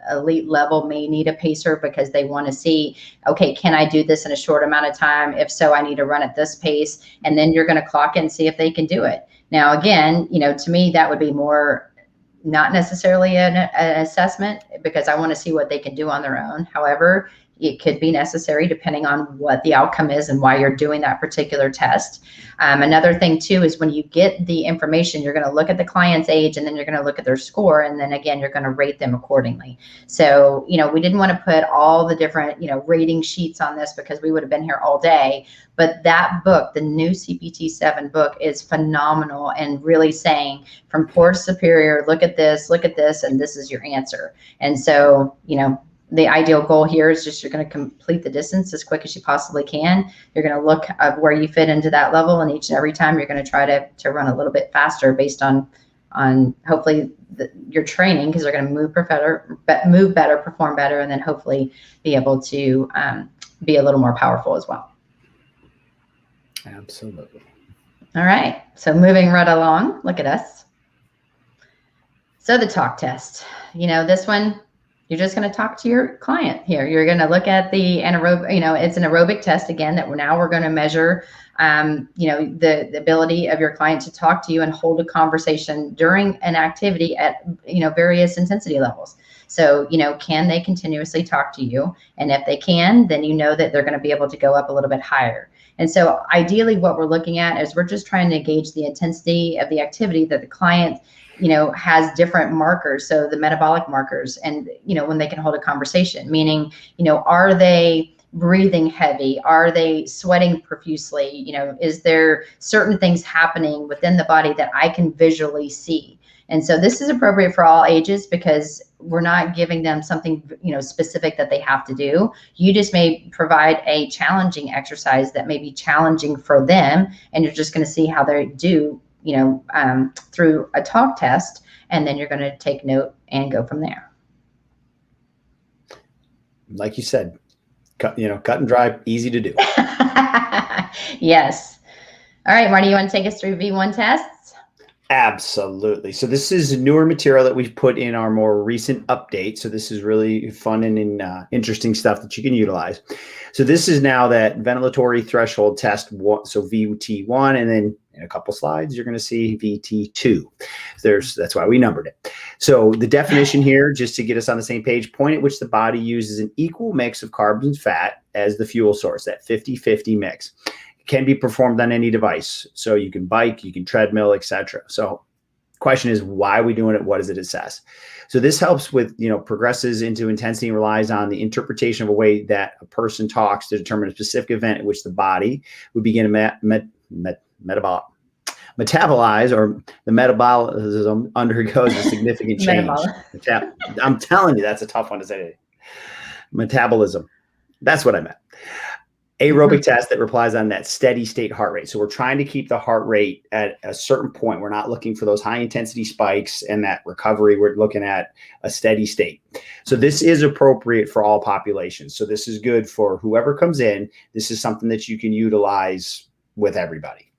elite level may need a pacer because they want to see, okay, can I do this in a short amount of time? If so, I need to run at this pace. And then you're going to clock it and see if they can do it. Now, again, to me, that would be more not necessarily an assessment because I want to see what they can do on their own. However, it could be necessary depending on what the outcome is and why you're doing that particular test. Another thing too is when you get the information, you're going to look at the client's age and then you're going to look at their score. And then again, you're going to rate them accordingly. So, we didn't want to put all the different, rating sheets on this because we would have been here all day. But that book, the new CPT-7 book, is phenomenal and really saying from poor to superior, look at this, and this is your answer. And so, the ideal goal here is just you're going to complete the distance as quick as you possibly can. You're going to look at where you fit into that level, and each and every time you're going to try to run a little bit faster based on hopefully your training, because they're going to move better, perform better, and then hopefully be able to be a little more powerful as well. Absolutely. All right. So moving right along, look at us. So the talk test, this one, you're just going to talk to your client here. You're going to look at the anaerobic, it's an aerobic test again that we're going to measure, the ability of your client to talk to you and hold a conversation during an activity at, various intensity levels. So, can they continuously talk to you? And if they can, then that they're going to be able to go up a little bit higher. And so ideally what we're looking at is we're just trying to gauge the intensity of the activity that the client, has different markers. So the metabolic markers and, when they can hold a conversation, meaning, are they breathing heavy? Are they sweating profusely? Is there certain things happening within the body that I can visually see? And so this is appropriate for all ages because we're not giving them something, specific that they have to do. You just may provide a challenging exercise that may be challenging for them. And you're just going to see how they do, through a talk test. And then you're going to take note and go from there. Like you said, cut and dry, easy to do. Yes. All right, Marty, you want to take us through V1 tests? Absolutely. So this is newer material that we've put in our more recent update. So this is really fun and interesting stuff that you can utilize. So this is now that ventilatory threshold test, so VT1, and then in a couple slides, you're going to see VT2. That's why we numbered it. So the definition here, just to get us on the same page, point at which the body uses an equal mix of carbs and fat as the fuel source, that 50-50 mix. Can be performed on any device. So you can bike, you can treadmill, etc. So question is, why are we doing it? What does it assess? So this helps with, progresses into intensity and relies on the interpretation of a way that a person talks to determine a specific event in which the body would begin to metabolize, or the metabolism undergoes a significant change. I'm telling you, that's a tough one to say. Metabolism. That's what I meant. Aerobic test that relies on that steady state heart rate. So we're trying to keep the heart rate at a certain point. We're not looking for those high intensity spikes and that recovery. We're looking at a steady state. So this is appropriate for all populations. So this is good for whoever comes in. This is something that you can utilize with everybody.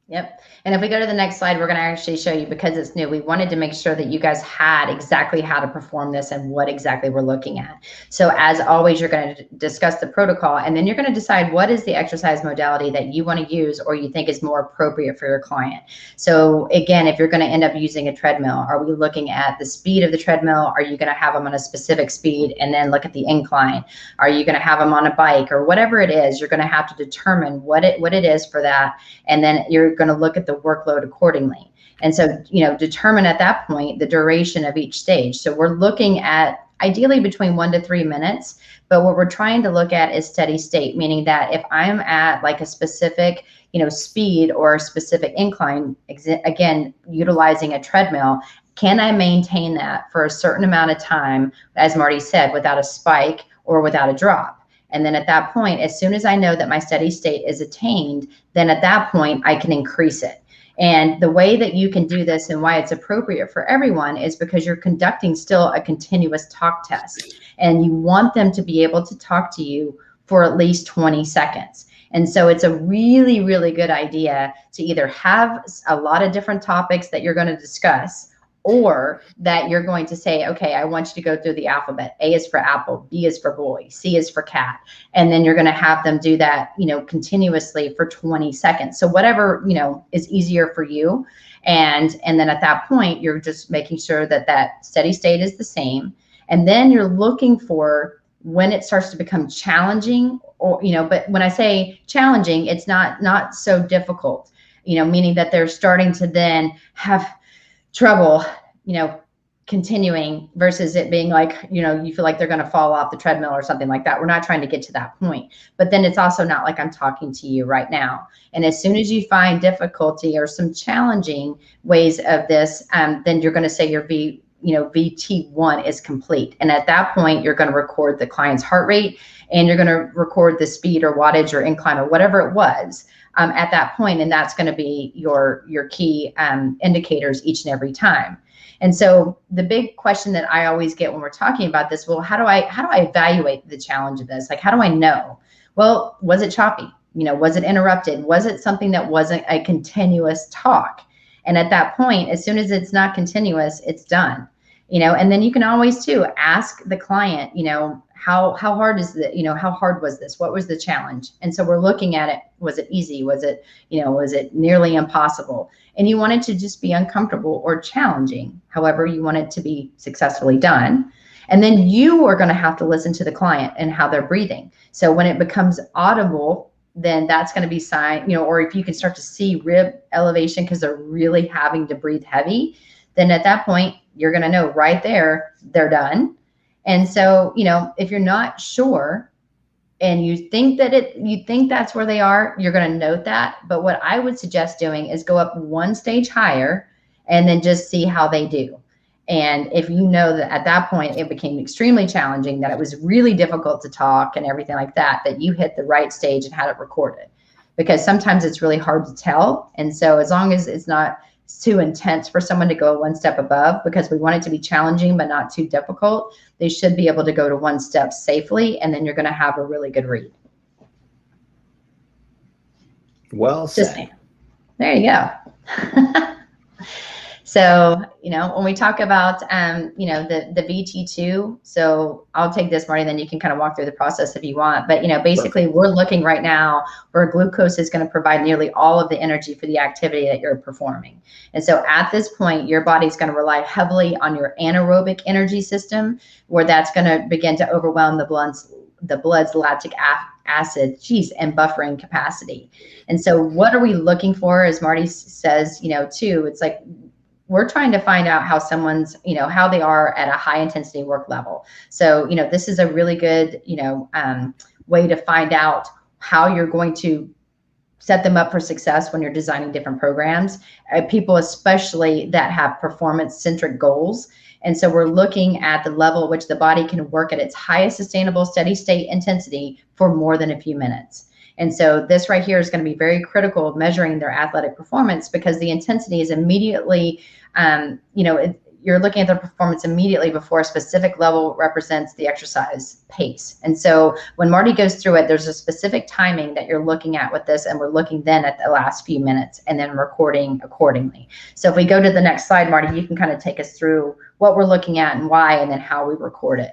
Yep. And if we go to the next slide, we're going to actually show you, because it's new, we wanted to make sure that you guys had exactly how to perform this and what exactly we're looking at. So as always, you're going to discuss the protocol, and then you're going to decide what is the exercise modality that you want to use or you think is more appropriate for your client. So again, if you're going to end up using a treadmill, are we looking at the speed of the treadmill? Are you going to have them on a specific speed and then look at the incline? Are you going to have them on a bike, or whatever it is? You're going to have to determine what it is for that, and then you're going to look at the workload accordingly. And so, determine at that point the duration of each stage. So we're looking at ideally between 1 to 3 minutes, but what we're trying to look at is steady state, meaning that if I'm at like a specific, speed or a specific incline, again, utilizing a treadmill, can I maintain that for a certain amount of time, as Marty said, without a spike or without a drop? And then at that point, as soon as I know that my steady state is attained, then at that point, I can increase it. And the way that you can do this and why it's appropriate for everyone is because you're conducting still a continuous talk test. And you want them to be able to talk to you for at least 20 seconds. And so it's a really, really good idea to either have a lot of different topics that you're going to discuss, or that you're going to say, okay, I want you to go through the alphabet. A is for apple, B is for boy, C is for cat. And then you're going to have them do that, continuously for 20 seconds. So whatever, is easier for you. And then at that point, you're just making sure that that steady state is the same. And then you're looking for when it starts to become challenging, or, but when I say challenging, it's not so difficult, meaning that they're starting to then have trouble, continuing, versus it being like, you feel like they're going to fall off the treadmill or something like that. We're not trying to get to that point, but then it's also not like I'm talking to you right now. And as soon as you find difficulty or some challenging ways of this, then you're going to say your VT1 is complete. And at that point, you're going to record the client's heart rate, and you're going to record the speed or wattage or incline or whatever it was at that point, and that's going to be your key indicators each and every time. And so the big question that I always get when we're talking about this, well, how do I evaluate the challenge of this? Like, how do I know? Well, was it choppy? Was it interrupted? Was it something that wasn't a continuous talk? And at that point, as soon as it's not continuous, it's done. And then you can always too ask the client, how hard is it? How hard was this? What was the challenge? And so we're looking at it. Was it easy? Was it, was it nearly impossible? And you want it to just be uncomfortable or challenging. However, you want it to be successfully done. And then you are going to have to listen to the client and how they're breathing. So when it becomes audible, then that's going to be sign, or if you can start to see rib elevation because they're really having to breathe heavy, then at that point, you're going to know right there, they're done. And so, if you're not sure and you think that's where they are, you're going to note that. But what I would suggest doing is go up one stage higher and then just see how they do. And if you know that at that point it became extremely challenging, that it was really difficult to talk and everything like that, that you hit the right stage and had it recorded. Because sometimes it's really hard to tell. And so as long as it's not too intense for someone to go one step above, because we want it to be challenging but not too difficult, they should be able to go to one step safely, and then you're going to have a really good read. Well said. There you go. So, when we talk about, the VT2, so I'll take this, Marty, then you can kind of walk through the process if you want. But, basically we're looking right now where glucose is going to provide nearly all of the energy for the activity that you're performing. And so at this point, your body's going to rely heavily on your anaerobic energy system, where that's going to begin to overwhelm the blood's lactic acid, and buffering capacity. And so what are we looking for? As Marty says, too, it's like, we're trying to find out how someone's, how they are at a high intensity work level. So, this is a really good, way to find out how you're going to set them up for success when you're designing different programs. People, especially that have performance-centric goals. And so we're looking at the level at which the body can work at its highest sustainable steady state intensity for more than a few minutes. And so this right here is going to be very critical of measuring their athletic performance, because the intensity is immediately, you're looking at their performance immediately before a specific level represents the exercise pace. And so when Marty goes through it, there's a specific timing that you're looking at with this, and we're looking then at the last few minutes and then recording accordingly. So if we go to the next slide, Marty, you can kind of take us through what we're looking at and why, and then how we record it.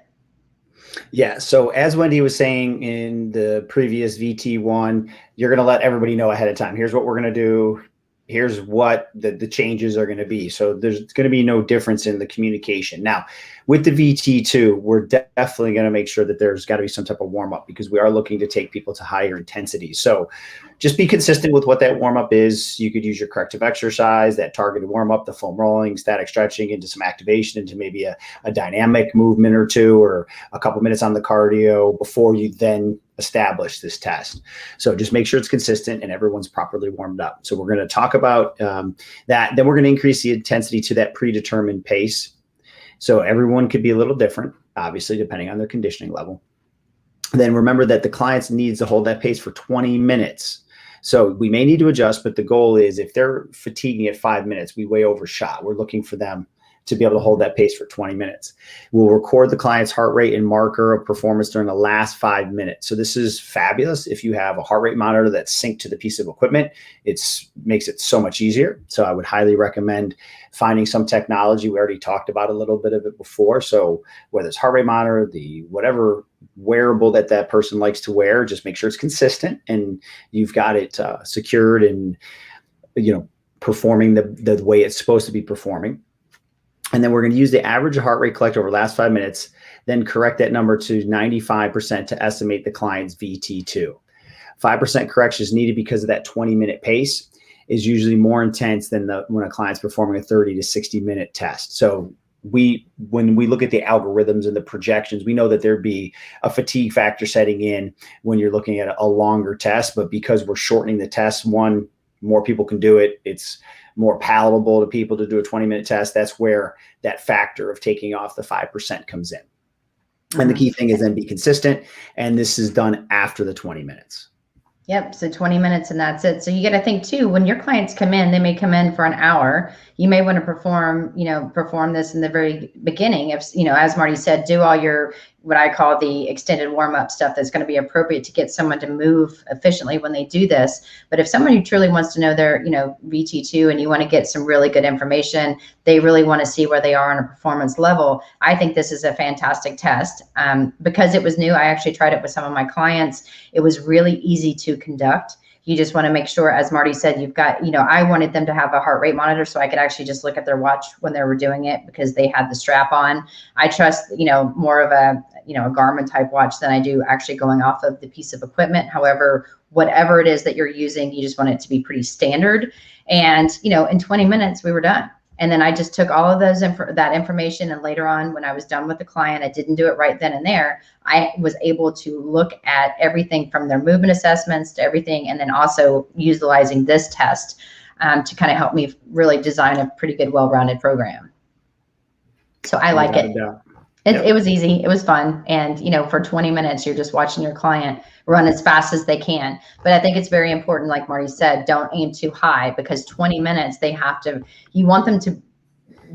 Yeah. So as Wendy was saying in the previous VT1, you're going to let everybody know ahead of time. Here's what we're going to do. Here's what the changes are going to be. So there's going to be no difference in the communication. Now, with the VT2, we're definitely going to make sure that there's got to be some type of warm up, because we are looking to take people to higher intensity. So just be consistent with what that warm up is. You could use your corrective exercise, that targeted warm up, the foam rolling, static stretching, into some activation, into maybe a dynamic movement or two, or a couple minutes on the cardio before you then establish this test. So just make sure it's consistent and everyone's properly warmed up. So we're going to talk about that. Then we're going to increase the intensity to that predetermined pace. So everyone could be a little different, obviously, depending on their conditioning level. Then remember that the clients needs to hold that pace for 20 minutes. So we may need to adjust, but the goal is if they're fatiguing at 5 minutes, we way overshot. We're looking for them to be able to hold that pace for 20 minutes. We'll record the client's heart rate and marker of performance during the last 5 minutes. So this is fabulous. If you have a heart rate monitor that's synced to the piece of equipment, it makes it so much easier. So I would highly recommend finding some technology. We already talked about a little bit of it before. So whether it's heart rate monitor, the whatever wearable that person likes to wear, just make sure it's consistent and you've got it secured and, performing the way it's supposed to be performing. And then we're going to use the average heart rate collected over the last 5 minutes, then correct that number to 95% to estimate the client's VT2. 5% correction is needed because of that 20-minute pace is usually more intense than when a client's performing a 30 to 60-minute test. So when we look at the algorithms and the projections, we know that there'd be a fatigue factor setting in when you're looking at a longer test. But because we're shortening the test, more people can do it. It's more palatable to people to do a 20-minute test. That's where that factor of taking off the 5% comes in. And the key thing is then be consistent. And this is done after the 20 minutes. Yep. So 20 minutes and that's it. So you got to think too, when your clients come in, they may come in for an hour. You may want to perform this in the very beginning. If, as Marty said, do all your, what I call the extended warm up stuff that's going to be appropriate to get someone to move efficiently when they do this. But if someone who truly wants to know their, VT2 and you want to get some really good information, they really want to see where they are on a performance level. I think this is a fantastic test. Because it was new, I actually tried it with some of my clients. It was really easy to conduct. You just want to make sure, as Marty said, you've got, I wanted them to have a heart rate monitor so I could actually just look at their watch when they were doing it because they had the strap on. I trust, more of a Garmin type watch than I do actually going off of the piece of equipment. However, whatever it is that you're using, you just want it to be pretty standard. And, in 20 minutes, we were done. And then I just took all of that information, and later on when I was done with the client, I didn't do it right then and there. I was able to look at everything from their movement assessments to everything, and then also utilizing this test to kind of help me really design a pretty good, well-rounded program. So I like it. It was easy. It was fun. And, for 20 minutes, you're just watching your client run as fast as they can. But I think it's very important, like Marty said, don't aim too high, because 20 minutes, you want them to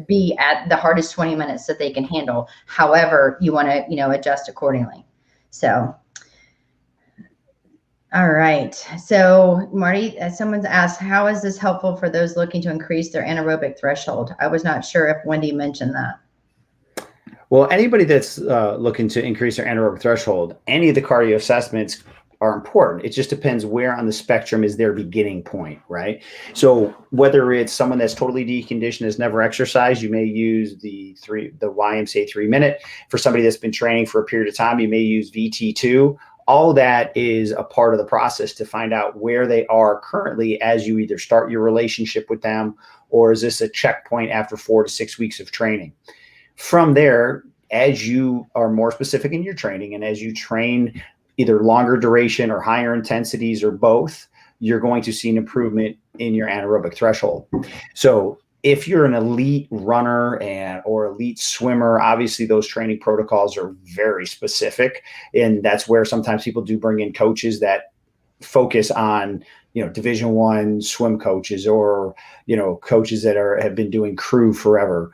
be at the hardest 20 minutes that they can handle. However, you want to, adjust accordingly. So, all right. So Marty, someone's asked, how is this helpful for those looking to increase their anaerobic threshold? I was not sure if Wendy mentioned that. Well, anybody that's looking to increase their anaerobic threshold, any of the cardio assessments are important. It just depends where on the spectrum is their beginning point, right? So whether it's someone that's totally deconditioned, has never exercised, you may use the YMCA 3 minute. For somebody that's been training for a period of time, you may use VT2. all that is a part of the process to find out where they are currently as you either start your relationship with them, or is this a checkpoint after 4 to 6 weeks of training. From there, as you are more specific in your training and as you train either longer duration or higher intensities or both, you're going to see an improvement in your anaerobic threshold. So if you're an elite runner or elite swimmer, obviously those training protocols are very specific. And that's where sometimes people do bring in coaches that focus on, Division I swim coaches, or, coaches that have been doing crew forever.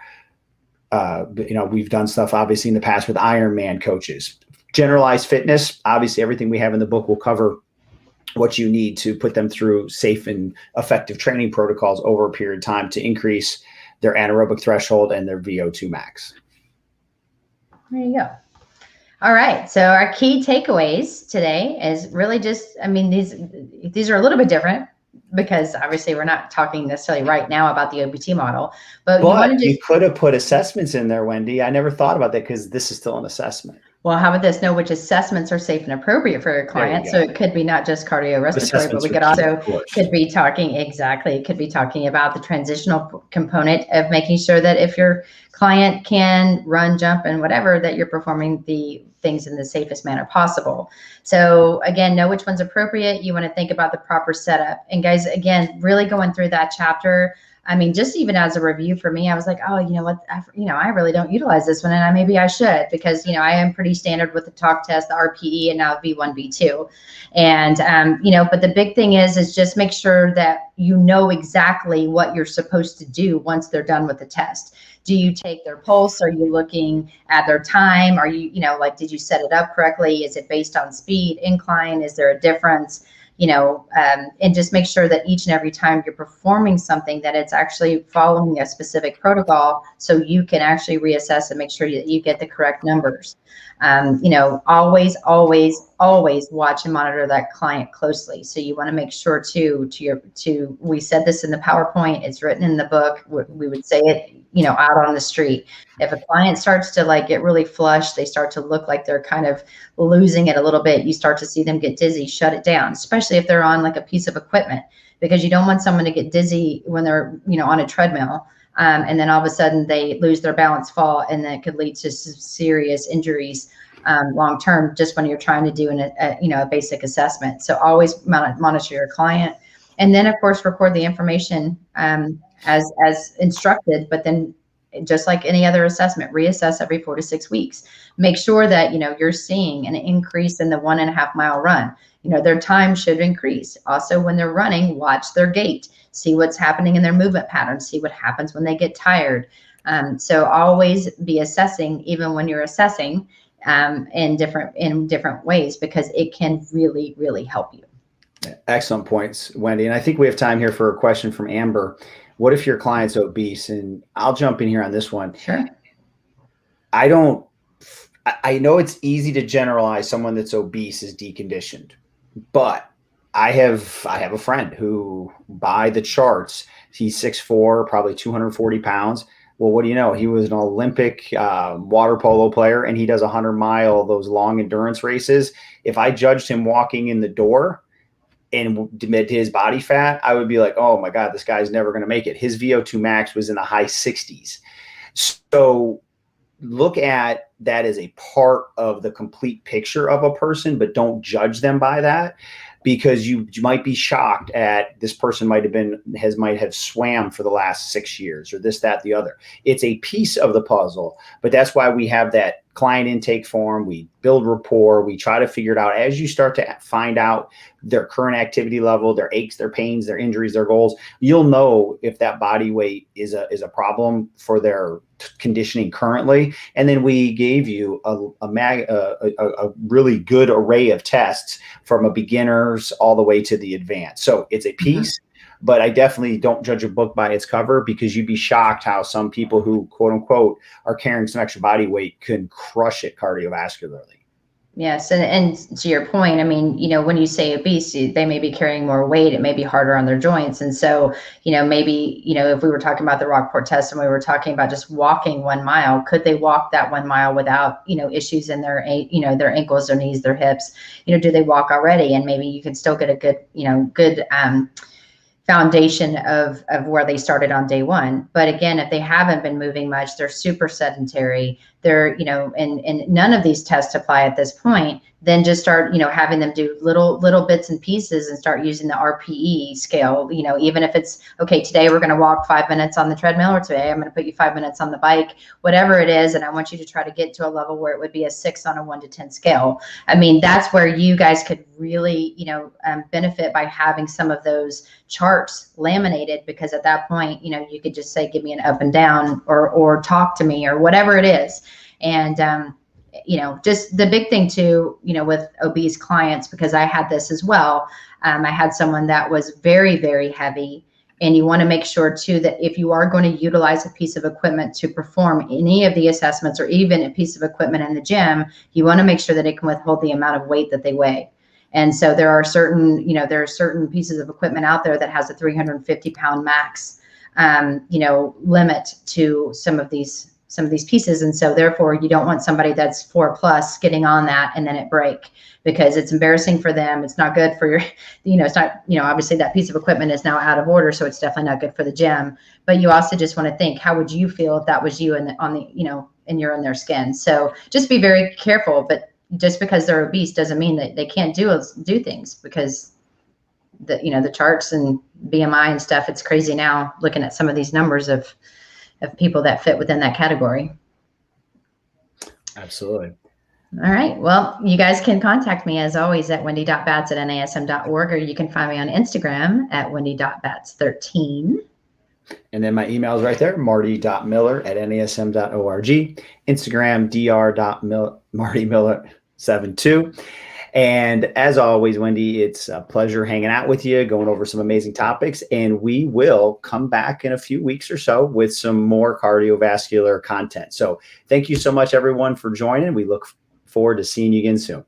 We've done stuff obviously in the past with Ironman coaches. Generalized fitness, obviously everything we have in the book will cover what you need to put them through safe and effective training protocols over a period of time to increase their anaerobic threshold and their VO2 max. There you go. All right. So our key takeaways today is really just, these are a little bit different because obviously we're not talking necessarily right now about the OBT model, but you could have put assessments in there, Wendy. I never thought about that because this is still an assessment. Well, how about this? Know which assessments are safe and appropriate for your client. So it could be not just cardiorespiratory, but we could also be talking about the transitional component of making sure that if your client can run, jump, and whatever, that you're performing the things in the safest manner possible. So again, know which one's appropriate. You want to think about the proper setup. And guys, again, really going through that chapter, just even as a review for me, I was like, oh, you know what, I really don't utilize this one, and maybe I should, because, I am pretty standard with the talk test, the RPE, and now V1, V2. And, but the big thing is just make sure that you know exactly what you're supposed to do once they're done with the test. Do you take their pulse? Are you looking at their time? Are you, did you set it up correctly? Is it based on speed, incline? Is there a difference? And just make sure that each and every time you're performing something, that it's actually following a specific protocol, so you can actually reassess and make sure that you get the correct numbers. Always watch and monitor that client closely. So you want to make sure we said this in the PowerPoint, it's written in the book, we would say it, out on the street. If a client starts to get really flushed, they start to look like they're kind of losing it a little bit, you start to see them get dizzy, shut it down, especially if they're on a piece of equipment, because you don't want someone to get dizzy when they're, on a treadmill. And then all of a sudden they lose their balance, fall, and that could lead to some serious injuries long-term, just when you're trying to do a basic assessment. So always monitor your client. And then of course, record the information as instructed, but then just like any other assessment, reassess every 4 to 6 weeks. Make sure that, you're seeing an increase in the 1.5 mile run. Their time should increase. Also, when they're running, watch their gait, see what's happening in their movement patterns, see what happens when they get tired. So always be assessing, even when you're assessing in different ways, because it can really, really help you. Excellent points, Wendy. And I think we have time here for a question from Amber. What if your client's obese? And I'll jump in here on this one. Sure. I know it's easy to generalize someone that's obese is deconditioned, but I have a friend who, by the charts, he's 6'4", probably 240 pounds. Well, what do you know? He was an Olympic water polo player, and he does 100-mile, those long endurance races. If I judged him walking in the door and admit his body fat, I would be like, oh my God, this guy's never going to make it. His VO2 max was in the high 60s. So look at that as a part of the complete picture of a person, but don't judge them by that, because you might be shocked at this person might have swam for the last 6 years, or this, that, the other. It's a piece of the puzzle, but that's why we have that client intake form. We build rapport. We try to figure it out. As you start to find out their current activity level, their aches, their pains, their injuries, their goals, you'll know if that body weight is a problem for their conditioning currently. And then we gave you a really good array of tests from a beginners all the way to the advanced. So it's a piece. But I definitely don't judge a book by its cover, because you'd be shocked how some people who, quote unquote, are carrying some extra body weight can crush it cardiovascularly. Yes, and to your point, I mean, when you say obese, they may be carrying more weight. It may be harder on their joints, and so maybe if we were talking about the Rockport test and we were talking about just walking 1 mile, could they walk that 1 mile without issues in their their ankles, their knees, their hips? Do they walk already? And maybe you can still get a good foundation of where they started on day one. But again, if they haven't been moving much, they're super sedentary, they're, and none of these tests apply at this point, then just start, having them do little bits and pieces and start using the RPE scale, even if it's, okay, today we're going to walk 5 minutes on the treadmill, or today I'm going to put you 5 minutes on the bike, whatever it is. And I want you to try to get to a level where it would be a 6 on a 1 to 10 scale. I mean, that's where you guys could really, benefit by having some of those charts laminated, because at that point, you could just say, give me an up and down, or talk to me, or whatever it is. And, just the big thing too, with obese clients, because I had this as well. I had someone that was very, very heavy, and you want to make sure too, that if you are going to utilize a piece of equipment to perform any of the assessments, or even a piece of equipment in the gym, you want to make sure that it can withhold the amount of weight that they weigh. And so there are certain, certain pieces of equipment out there that has a 350-pound max, limit to some of these pieces. And so therefore you don't want somebody that's 4+ getting on that and then it break, because it's embarrassing for them. It's not good for your, it's not, obviously that piece of equipment is now out of order. So it's definitely not good for the gym. But you also just want to think, how would you feel if that was you and you're in their skin? So just be very careful. But just because they're obese doesn't mean that they can't do things, because the charts and BMI and stuff, it's crazy now looking at some of these numbers of people that fit within that category. Absolutely. All right. Well, you guys can contact me as always at wendy.bats@nasm.org, or you can find me on Instagram at wendy.bats13. And then my email is right there, marty.miller@nasm.org. Instagram, dr.martymiller72. And as always, Wendy, it's a pleasure hanging out with you, going over some amazing topics. And we will come back in a few weeks or so with some more cardiovascular content. So thank you so much, everyone, for joining. We look forward to seeing you again soon.